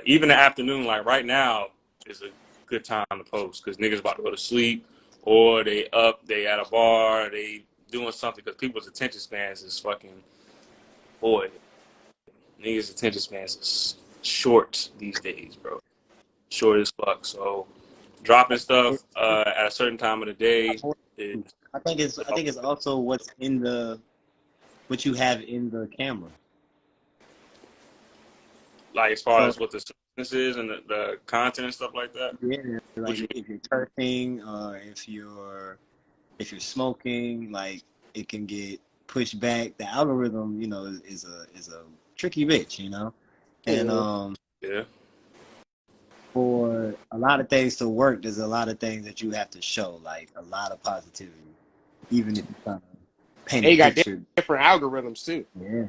Even the afternoon, like right now, is a good time to post because niggas about to go to sleep or they at a bar, they doing something because people's attention spans is fucking, boy, niggas' attention spans is short these days, bro. Short as fuck. So dropping stuff at a certain time of the day is I think it's also what you have in the camera. like as far So as what the service is and the content and stuff like that. yeah, like if you're turfing, if you're smoking, like it can get pushed back. The algorithm, is a tricky bitch, and Yeah. for a lot of things to work, there's a lot of things that you have to show, like a lot of positivity, even if you're trying to paint And a you got picture. different algorithms too Yeah.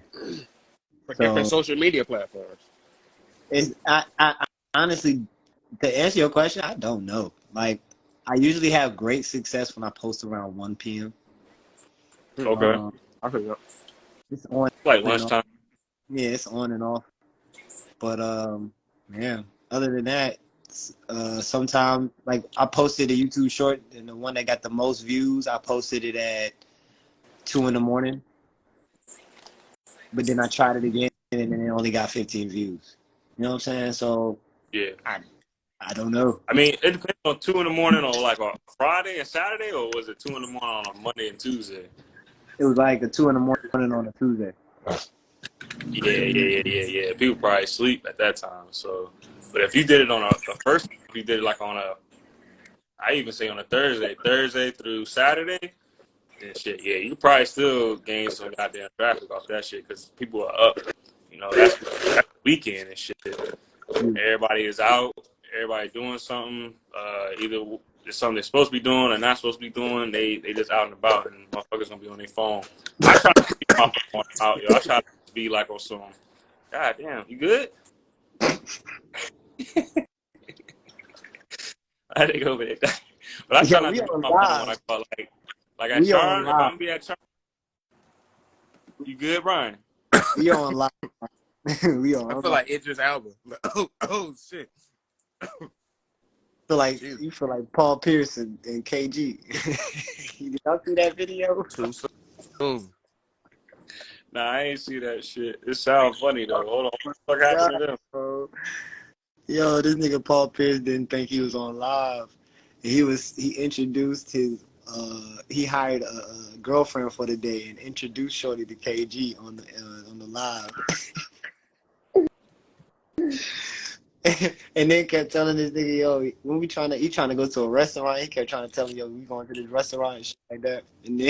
for different So social media platforms. it's I honestly, to answer your question, I don't know. Like, I usually have great success when I post around 1 p.m. Okay. I feel you. It's on Like and off. lunchtime. Yeah, it's on and off. But yeah. Other than that, sometime like I posted a YouTube short, and the one that got the most views, I posted it at 2 in the morning. But then I tried it again, and then it only got 15 views. You know what I'm saying? So Yeah. I don't know. I mean, it depends on 2 in the morning on like a Friday and Saturday, or was it 2 in the morning on a Monday and Tuesday? It was like a 2 in the morning on a Tuesday. Yeah. People probably sleep at that time. So, but if you did it on the first, if you did it like on I even say on a Thursday through Saturday, then shit, yeah, you probably still gain some goddamn traffic off that shit because people are up. You know, that's the weekend and shit. Everybody is out. Everybody doing something. Either it's something they're supposed to be doing or not supposed to be doing. They just out and about, and motherfuckers gonna be on their phone. I try to keep my phone out, yo. I try to be like on some. God damn, you good? I had to go over there, but I try Yo, not we to be on on my phone when I live. go like at We on Charm. If I'm live. gonna be at Charm, you good, Brian? We on live. We on. I feel like Idris Elba. Oh shit. You feel like Paul Pierce and KG. Did y'all see that video? Too soon. Nah, I ain't see that shit. It sounds funny though. Hold on, what the fuck happened to them? Bro. Yo, this nigga Paul Pierce didn't think he was on live. He introduced he hired a girlfriend for the day and introduced Shorty to KG on the live. And then kept telling this nigga, yo, when he trying to go to a restaurant, he kept trying to tell him, yo, we going to this restaurant and shit like that. And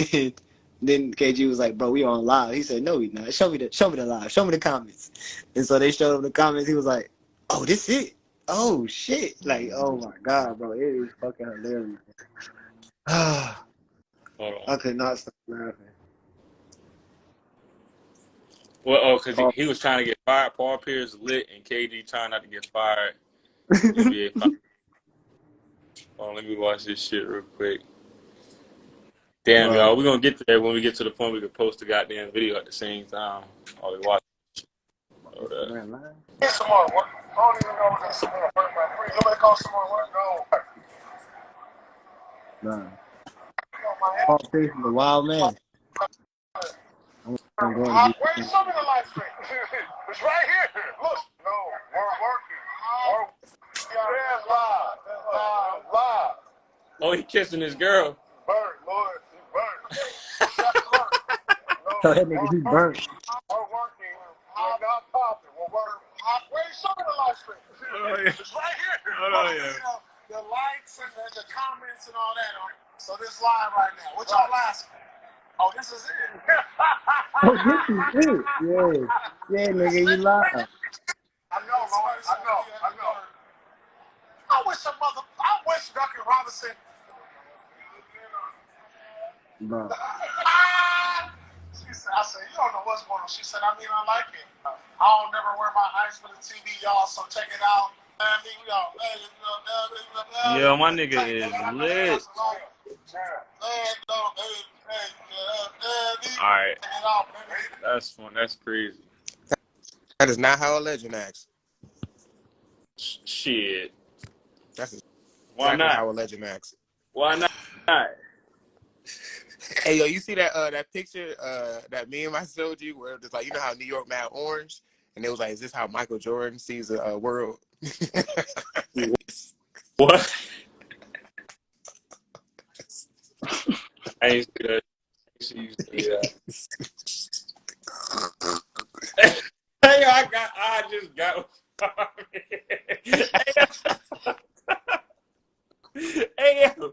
then KG was like, bro, we on live. He said, no, we not. Show me the live. Show me the comments. And so they showed him the comments. He was like, oh, this it. Oh shit. Like, oh my God, bro. It is fucking hilarious. I Hold on. could not stop laughing. Well, because he was trying to get fired. Paul Pierce lit and KG trying not to get fired. NBA fired. Oh, let me watch this shit real quick. Damn, Bro. y'all. We're going to get there when we get to the point we can post the goddamn video at the same time. While we watch. Get some more work. I don't even know what that's some more work. Nobody calls some more work. No. Paul Pierce is a wild man. I'm going to Where is some of the live stream? It's right here. Look. No, we're working. Yeah, live. Oh, he kissing his girl. Burnt, Lord. Burnt. So that nigga, he burnt. We're working. We're not popping. We're working. Where's some of the live stream? It's right here. Oh, yeah. The likes and the comments and all that. So this live right now. What y'all asking? Oh, this is it. Oh, this is it. Yeah, nigga, you live. I know, Lord. I know. I wish Duncan Robinson. Bro. She said, I said, you don't know what's going on. She said, I like it. I don't never wear my ice for the TV, y'all, so check it out. Yo, my nigga is lit. Alright. That's fun. That's crazy. That is not how a legend acts. Shit. That's exactly Why not? how a legend acts. Why not? Hey, yo, you see that picture that me and my showed you where it's like, you know how New York mad orange? And it was like, is this how Michael Jordan sees the world? What? I ain't see that. Hey, I just got. Hey, yo.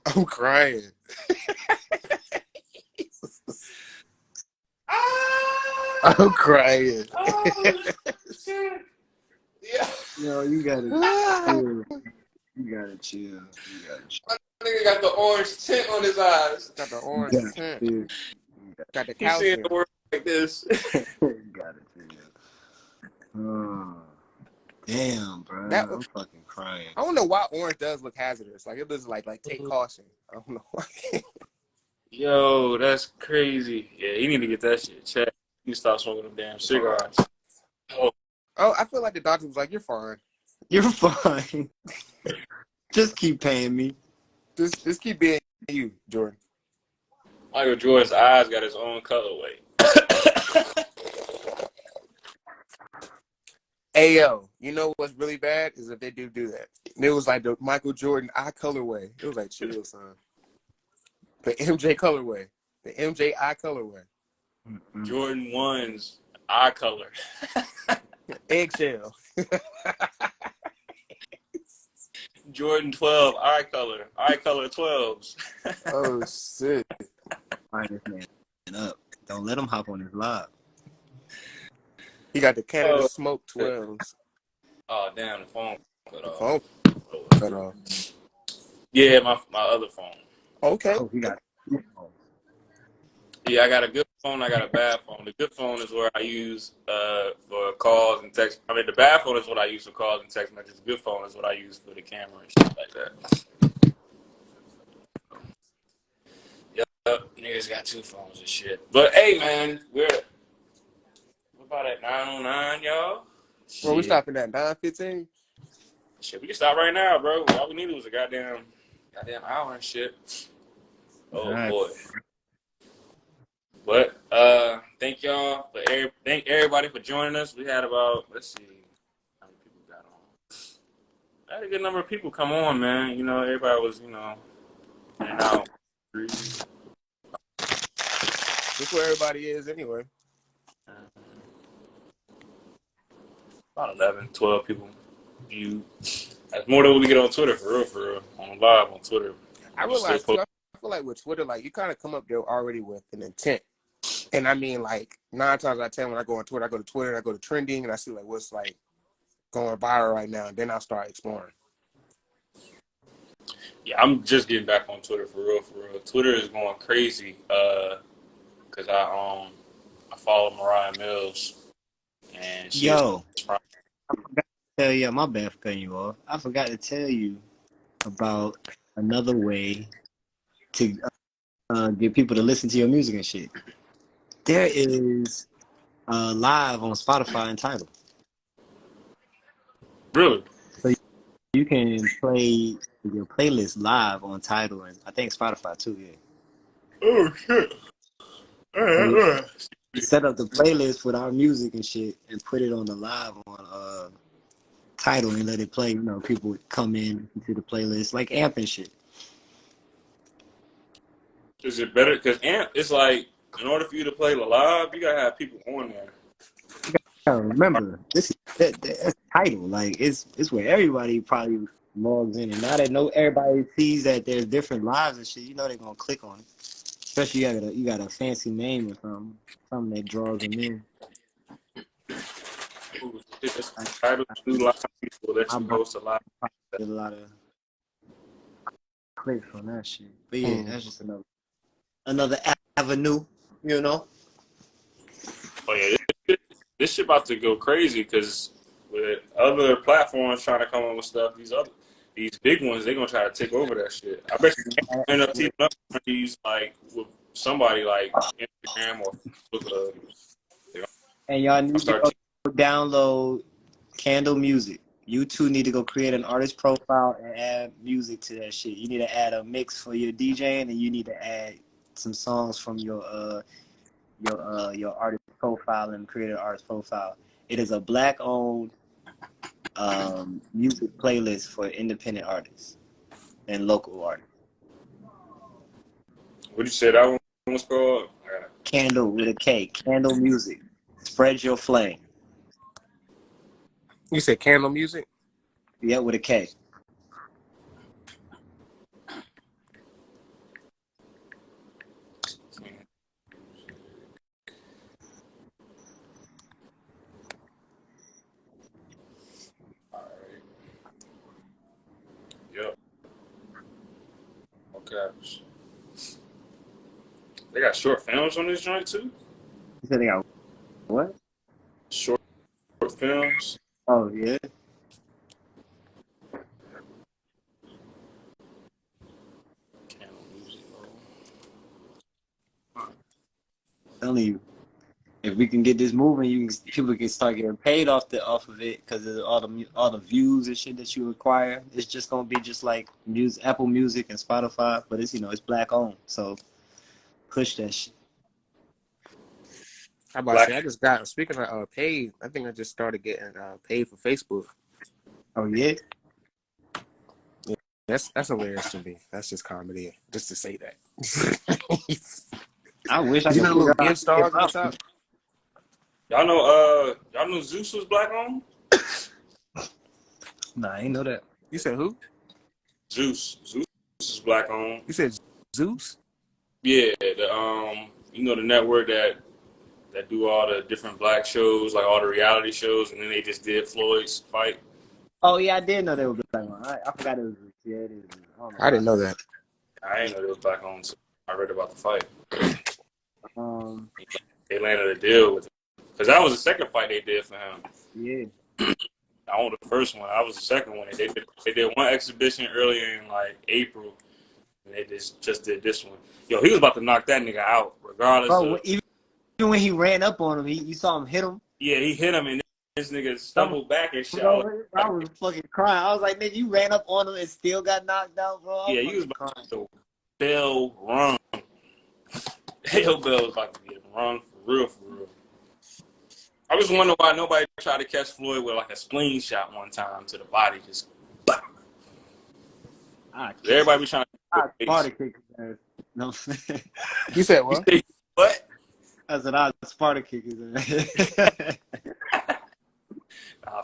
I'm crying. I'm crying. Oh, shit. Yeah. Yo, you gotta chill. You gotta chill. Nigga got the orange tint on his eyes. Got the orange Yeah, tint. dude. Got the He's seeing calcium. the world like this. Got it, dude. Oh, damn, bro. That I'm fucking crying. I don't know why orange does look hazardous. Like it looks like take caution. I don't know why. Yo, that's crazy. Yeah, you need to get that shit checked. You need to stop smoking them damn cigars. Oh, Oh, I feel like the doctor was like, "You're fine. You're fine. Just keep paying me. Just keep being you, Jordan." Michael Jordan's eyes got his own colorway. Ayo, you know what's really bad is if they do that. It was like the Michael Jordan eye colorway. It was like chill, son. The MJ colorway. The MJ eye colorway. Jordan 1's eye color. Eggshell. Jordan 12 eye color. Eye color 12s. Oh shit. Fire this man up. Don't let him hop on his live. He got the Canada Oh. Smoke 12s. Oh damn, the phone cut The off. phone cut off. Yeah, my other phone. Okay. Oh, he got two phones. Yeah, I got a good phone. I got a bad phone. The good phone is where I use for calls and text. I mean, the bad phone is what I use for calls and text messages. The good phone is what I use for the camera and shit like that. Yep, niggas got two phones and shit. But hey, man, we're about at 9:09, y'all. Well, we Shit. stopping at 9:15. Shit, we can stop right now, bro. All we needed was a goddamn hour and shit. Oh Right. boy. But thank y'all thank everybody for joining us. We had about, let's see how many people got on. I had a good number of people come on, man. You know, everybody was, in and out. That's where everybody is anyway. About 11, 12 people viewed. That's more than what we get on Twitter, for real, on live on Twitter. I realize too, I feel like with Twitter, like you kind of come up there already with an intent. And I mean, like 9 times out of 10, when I go on Twitter, I go to Twitter and I go to trending and I see like what's like going viral right now, and then I'll start exploring. Yeah, I'm just getting back on Twitter for real. Twitter is going crazy because I follow Mariah Mills and she Yo, I forgot to tell you, my bad for cutting you off. I forgot to tell you about another way to get people to listen to your music and shit. There is live on Spotify and Tidal. really. So you can play your playlist live on Tidal and I think Spotify too, yeah. Oh shit! So you set up the playlist with our music and shit and put it on the live on Tidal and let it play. You know, people would come in to the playlist like Amp and shit. Is it better? Because Amp, it's like in order for you to play live, you gotta have people on there. Remember, this is that's Tidal. Like it's where everybody probably logs in, and now that everybody sees that there's different lives and shit, you know they're gonna click on it. Especially you got a fancy name or something that draws them in. Ooh, shit, this title do live people let you host a live. There's a lot of clicks on that shit. But yeah, that's just another avenue, you know. Oh yeah, this shit about to go crazy because with other platforms trying to come up with stuff, these big ones, they gonna try to take over that shit. I bet you can't end up teaming up with these like with somebody like Instagram or Facebook. And y'all need to go download Candle Music. You two need to go create an artist profile and add music to that shit. You need to add a mix for your DJing, and you need to add some songs from your artist profile and create an artist profile. It is a black-owned music playlist for independent artists and local artists. What you say that one was called? Candle with a K. Candle Music. Spread your flame. You said Candle Music? Yeah, with a K. Yep. caps. They got short films on this joint too. You said they got what? Short films. Oh yeah. Canon Music. Telling you, if we can get this moving, people can start getting paid off of it because of all the views and shit that you acquire. It's just gonna be just like Apple Music and Spotify, but it's it's Black owned. So push that shit. How about to say I just got speaking of paid, I think I just started getting paid for Facebook. Oh yeah. That's hilarious to me. That's just comedy. Just to say that. I wish I You could know the little figure out gift stars on the top? Y'all know Zeus was black owned? Nah, I ain't know that. You said who? Zeus is black owned. You said Zeus? Yeah, the network that do all the different black shows, like all the reality shows, and then they just did Floyd's fight. Oh yeah, I did know they were Black owned. I forgot it was. Yeah, it is. I didn't know that. I didn't know they was black owned. So I read about the fight. They landed a deal with it. Because that was the second fight they did for him. Yeah. I owned the first one. I was the second one. They did one exhibition earlier in like April, and they just did this one. Yo, he was about to knock that nigga out, regardless. Bro, even when he ran up on him, you saw him hit him. Yeah, he hit him, and this nigga stumbled back and shit. Bro, I was fucking crying. I was like, nigga, you ran up on him and still got knocked out, bro. Yeah, he was about to bell run. Hell Bell was about to be a run for real, for real. I just wonder why nobody tried to catch Floyd with like a spleen shot one time to the body. Just everybody was trying to Sparta kick his ass. No. You said what? You say, what? I said I Sparta kick his ass.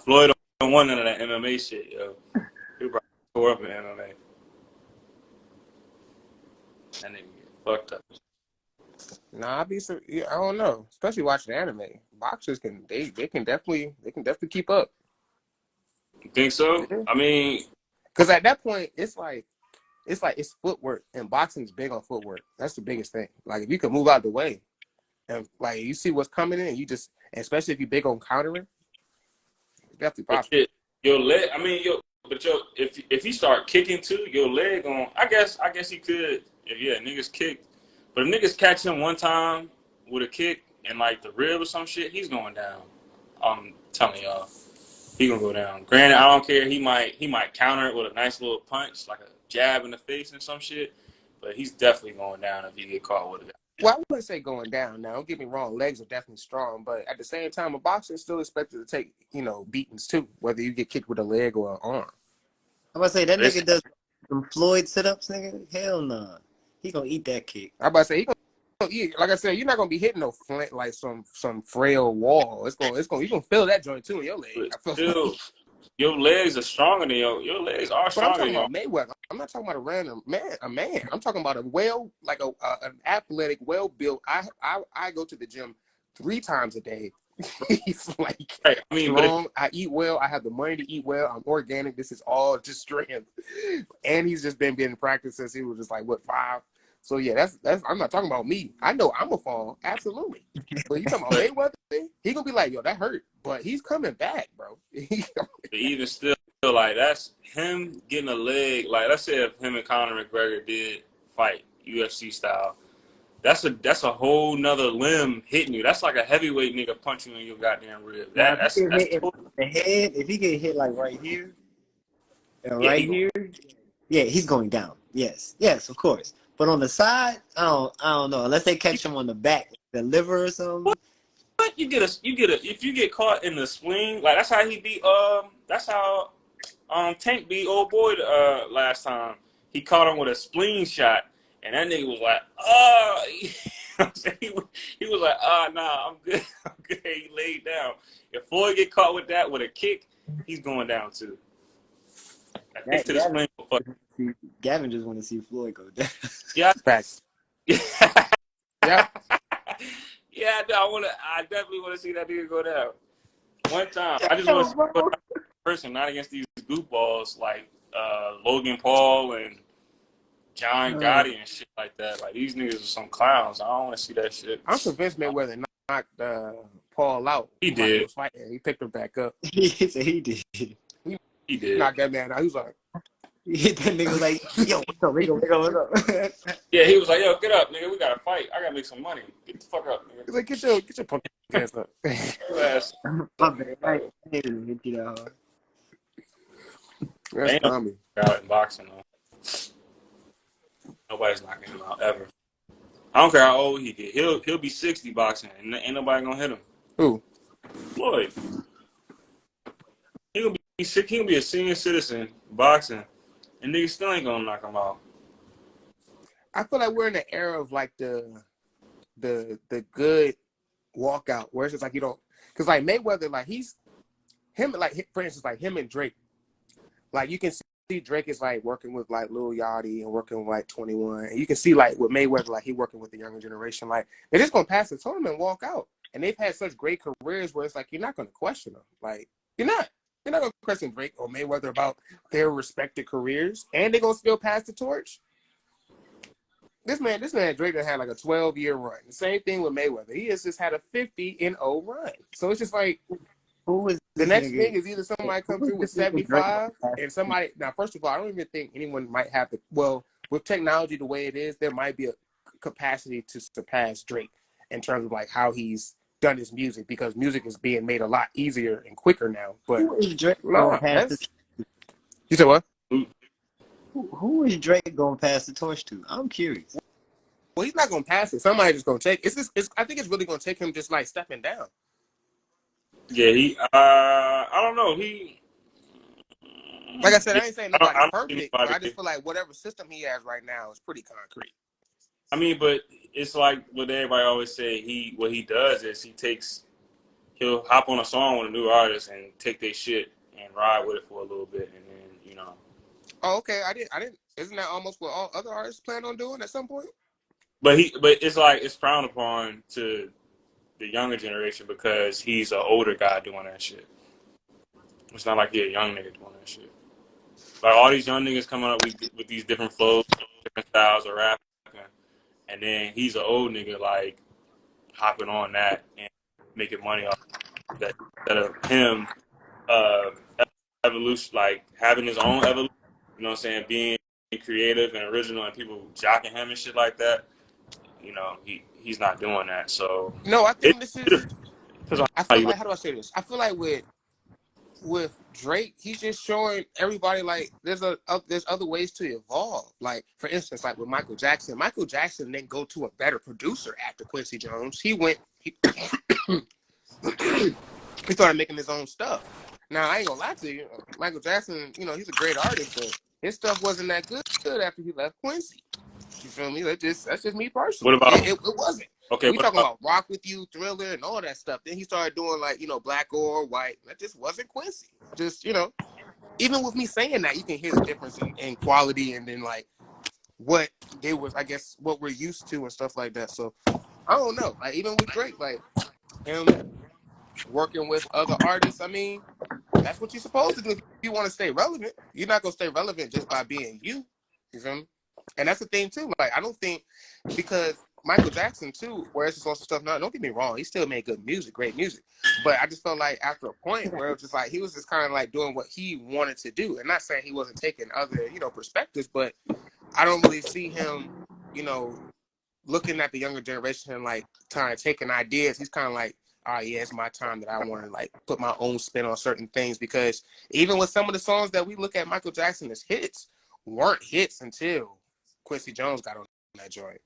Floyd don't want none of that MMA shit, yo. He probably tore up in MMA. That nigga get fucked up. Nah, I don't know. Especially watching anime. Boxers can definitely keep up. You think so? Yeah. I mean, because at that point it's footwork, and boxing's big on footwork. That's the biggest thing. Like if you can move out the way, and like you see what's coming in, you just, especially if you're big on countering, it's definitely possible. Your leg. I mean, if you start kicking too, your leg on. I guess he could. If niggas kick. But if niggas catch him one time with a kick and like the rib or some shit, he's going down. I'm telling y'all, he gonna go down. Granted, I don't care. He might counter it with a nice little punch, like a jab in the face and some shit. But he's definitely going down if he get caught with it. Well, I wouldn't say going down. Now, don't get me wrong. Legs are definitely strong, but at the same time, a boxer is still expected to take beatings too, whether you get kicked with a leg or an arm. I'm about to say that nigga does some Floyd sit-ups, nigga. Hell nah. He gonna eat that kick. I'm about to say he gonna eat. Like I said, you're not gonna be hitting no flint like some frail wall. You gonna feel that joint too in your leg. Still, your legs are stronger than your legs are But stronger. I'm talking about Mayweather. I'm not talking about a random man. I'm talking about an athletic, well built. I go to the gym 3 times a day. He's like strong. I eat well. I have the money to eat well. I'm organic. This is all just strength. And he's just been getting practice since he was just like 5. So yeah, that's. I'm not talking about me. I know I'm a fall, absolutely. But you talking about Mayweather? He gonna be like, yo, that hurt, but he's coming back, bro. But even still, like that's him getting a leg. Like let's say if him and Conor McGregor did fight UFC style, that's a whole nother limb hitting you. That's like a heavyweight nigga punching you in your goddamn rib. That's the head. If he get hit like right here, and here, yeah, he's going down. Yes, of course. But on the side, I don't know. Unless they catch him on the back, the liver or something. But you get if you get caught in the swing, like that's how he beat Tank beat old boy last time. He caught him with a spleen shot, and that nigga was like, he was like, nah, I'm good. He laid down. If Floyd get caught with that with a kick, he's going down too. Gavin just want to see Floyd go down. Yeah. Facts. Yeah. Yeah. Yeah, I definitely want to see that nigga go down. One time. I just want to see him go down in person, not against these goofballs like Logan Paul and John Gotti and shit like that. Like these niggas are some clowns. I don't want to see that shit. I'm convinced Mayweather knocked Paul out He while he did. was fighting. He picked him back up. He said he did. He did. Knocked that man out. He was like, He hit that nigga like, yo, what's up, what's up? Yeah, he was like, "Yo, get up, nigga. We gotta fight. I gotta make some money. Get the fuck up, nigga." he's like, get your punk ass up. Your ass. My bad. I didn't hit you that hard. That's Damn. Tommy. Out in boxing though. Nobody's knocking him out ever. I don't care how old he get. He'll be 60 boxing, and ain't nobody gonna hit him. Who? Floyd. He gonna be sick. He gonna be a senior citizen boxing, and niggas still ain't gonna knock him out. I feel like we're in the era of like the good walkout where it's just like you don't, because like Mayweather, like he's him, like for instance, like him and Drake, like you can see Drake is like working with like Lil Yachty and working with like 21, and you can see like with Mayweather, like he working with the younger generation, like they're just gonna pass the tournament and walk out, and they've had such great careers where it's like you're not gonna question them, like you're not gonna question Drake or Mayweather about their respective careers, and they're gonna still pass the torch. This man Drake had like a 12-year run. The same thing with Mayweather. He has just had a 50-0 run. So it's just like Who is the this next nigga? thing is either somebody come through with 75 and somebody. Now, first of all, I don't even think anyone might have the. Well, with technology the way it is, there might be a capacity to surpass Drake in terms of like how he's done his music, because music is being made a lot easier and quicker now. But Who is Drake no, going past the, you said what? who is Drake going to pass the torch to? I'm curious. Well, he's not gonna pass it. Somebody's just gonna take. I think it's really gonna take him just like stepping down. Yeah, he. I don't know. He. Like I said, I ain't saying nobody's I don't perfect, think but I anybody- just feel like whatever system he has right now is pretty concrete. I mean, but it's like what everybody always say. What he does is he'll hop on a song with a new artist and take their shit and ride with it for a little bit, and then Oh, okay. I didn't. Isn't that almost what all other artists plan on doing at some point? But it's like it's frowned upon to the younger generation because he's an older guy doing that shit. It's not like he's a young nigga doing that shit. Like all these young niggas coming up with these different flows, different styles of rapping, and then he's an old nigga like hopping on that and making money off that instead of him evolution, like having his own evolution. You know what I'm saying? Being creative and original, and people jocking him and shit like that. He's not doing that. So No, I think this is. I feel you like, how do I say this? I feel like with Drake, he's just showing everybody like there's other ways to evolve. Like for instance, like with Michael Jackson. Michael Jackson didn't go to a better producer after Quincy Jones. He started making his own stuff. Now I ain't gonna lie to you, Michael Jackson, he's a great artist, but his stuff wasn't that good after he left Quincy. You feel me? That's just me personally. What about It wasn't. okay? We talking about Rock With You, Thriller, and all that stuff. Then he started doing like Black or White. That just wasn't Quincy. Just even with me saying that, you can hear the difference in quality, and then like what they was, I guess, what we're used to and stuff like that. So I don't know. Like even with Drake, like him working with other artists, I mean, that's what you're supposed to do if you want to stay relevant. You're not gonna stay relevant just by being you. You feel me? And that's the thing too. Like I don't think, because Michael Jackson too, where it's just lots of stuff. No, don't get me wrong, he still made good music, great music. But I just felt like after a point where it was just like he was just kind of like doing what he wanted to do, and not saying he wasn't taking other perspectives, but I don't really see him, looking at the younger generation and like trying to taking ideas. He's kind of like, oh yeah, it's my time that I want to like put my own spin on certain things, because even with some of the songs that we look at Michael Jackson as hits weren't hits until Quincy Jones got on that joint.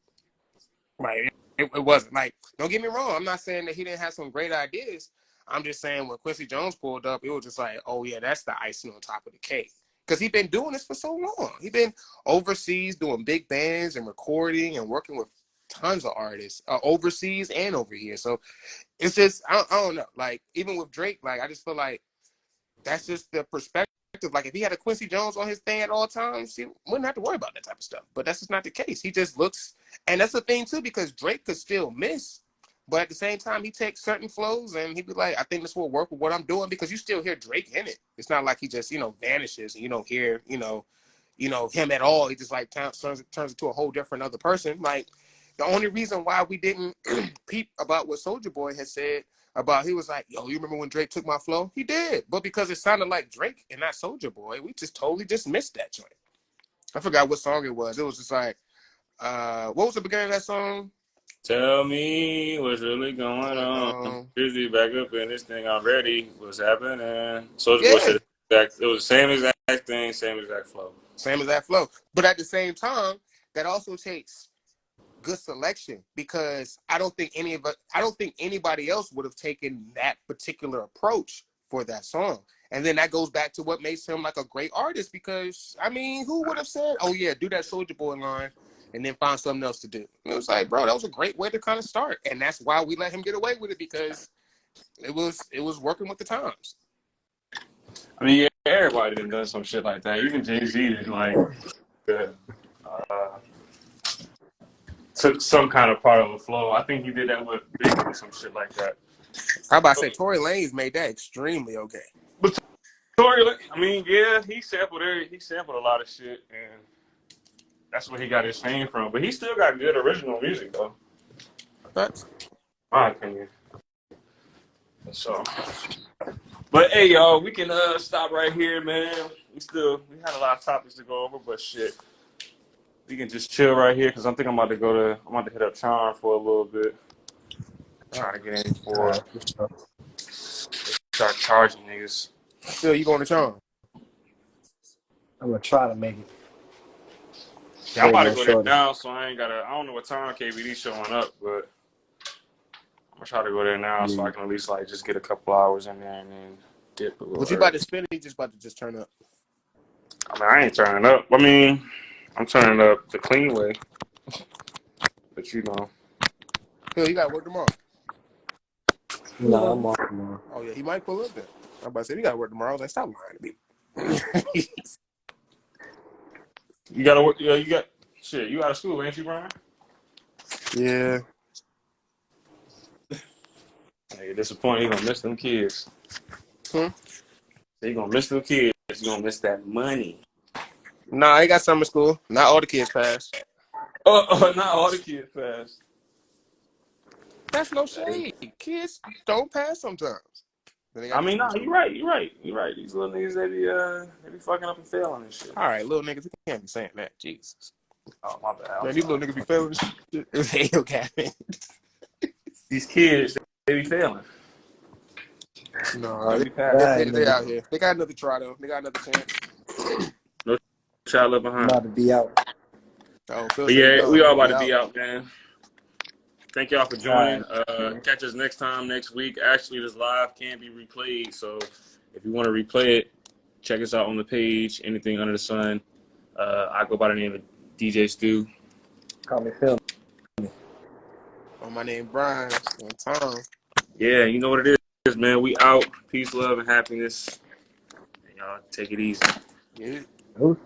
Like it wasn't like, don't get me wrong, I'm not saying that he didn't have some great ideas. I'm just saying when Quincy Jones pulled up, it was just like, oh yeah, that's the icing on top of the cake. Because he's been doing this for so long. He's been overseas doing big bands and recording and working with tons of artists, overseas and over here. So it's just, I don't know. Like, even with Drake, like, I just feel like that's just the perspective. Like, if he had a Quincy Jones on his thing at all times, he wouldn't have to worry about that type of stuff. But that's just not the case. He just looks, and that's the thing, too, because Drake could still miss. But at the same time, he takes certain flows and he'd be like, I think this will work with what I'm doing, because you still hear Drake in it. It's not like he just, vanishes and you don't hear, him at all. He just like turns into a whole different other person. Like the only reason why we didn't peep about what Soulja Boy had said about, he was like, yo, you remember when Drake took my flow? He did, but because it sounded like Drake and not Soulja Boy, we just totally dismissed that joint. I forgot what song it was. It was just like, what was the beginning of that song? Tell me what's really going on. Busy back up in this thing already. What's happening? Soulja Boy said it was the same exact thing, same exact flow. Same exact flow. But at the same time, that also takes good selection, because I don't think anybody else would have taken that particular approach for that song. And then that goes back to what makes him like a great artist, because I mean, who would have said, oh yeah, do that Soulja Boy line and then find something else to do? It was like, bro, that was a great way to kind of start. And that's why we let him get away with it, because it was working with the times. I mean, yeah, everybody done some shit like that. Even Jay-Z did like took some kind of part of the flow. I think he did that with Biggie or some shit like that. How about I say Tory Lanez made that extremely okay. But Tory, I mean, yeah, he sampled a lot of shit, and that's where he got his fame from. But he still got good original music, though. That's my opinion. So, but hey, y'all, we can stop right here, man. We had a lot of topics to go over, but shit, we can just chill right here, because I'm about to hit up Charm for a little bit. Trying to get in for start charging niggas. Phil, you going to Charm? I'm gonna try to make it. Yeah, I'm about to go there now, so I don't know what time KBD's showing up, but I'm gonna try to go there now so I can at least like just get a couple hours in there and then dip a little. What you about to spend? You just about to just turn up? I mean, I ain't turning up. I mean, I'm turning up the clean way, but you know. Phil, you got to work tomorrow. No, I'm off tomorrow. Oh yeah, he might pull up there. I'm about to say you got to work tomorrow. I was like, stop lying to me. You gotta work. Yeah, you out of school, ain't you, Brian? Yeah. Hey, disappointed. You gonna miss them kids. You gonna miss them kids. You gonna miss that money. Nah, I ain't got summer school. Not all the kids passed. Oh, not all the kids passed. That's no shade. Kids don't pass sometimes. I mean, no, you're right. These little niggas, they be fucking up and failing and shit. All right, little niggas, you can't be saying that. Jesus. Oh, my bad. Man, these little niggas be failing and shit. Okay. These kids, they be failing. No, they out here. They got another try, though. They got another chance. No child left behind. I'm about to be out. But yeah, we all about to be out, man. Thank y'all for joining. Catch us next time, next week. Actually, this live can be replayed, so if you want to replay it, check us out on the page, Anything Under the Sun. I go by the name of DJ Stu. Call me Phil. Oh, my name Brian. And Tom. Yeah, you know what it is, man. We out. Peace, love, and happiness. And y'all take it easy. Yeah. Ooh.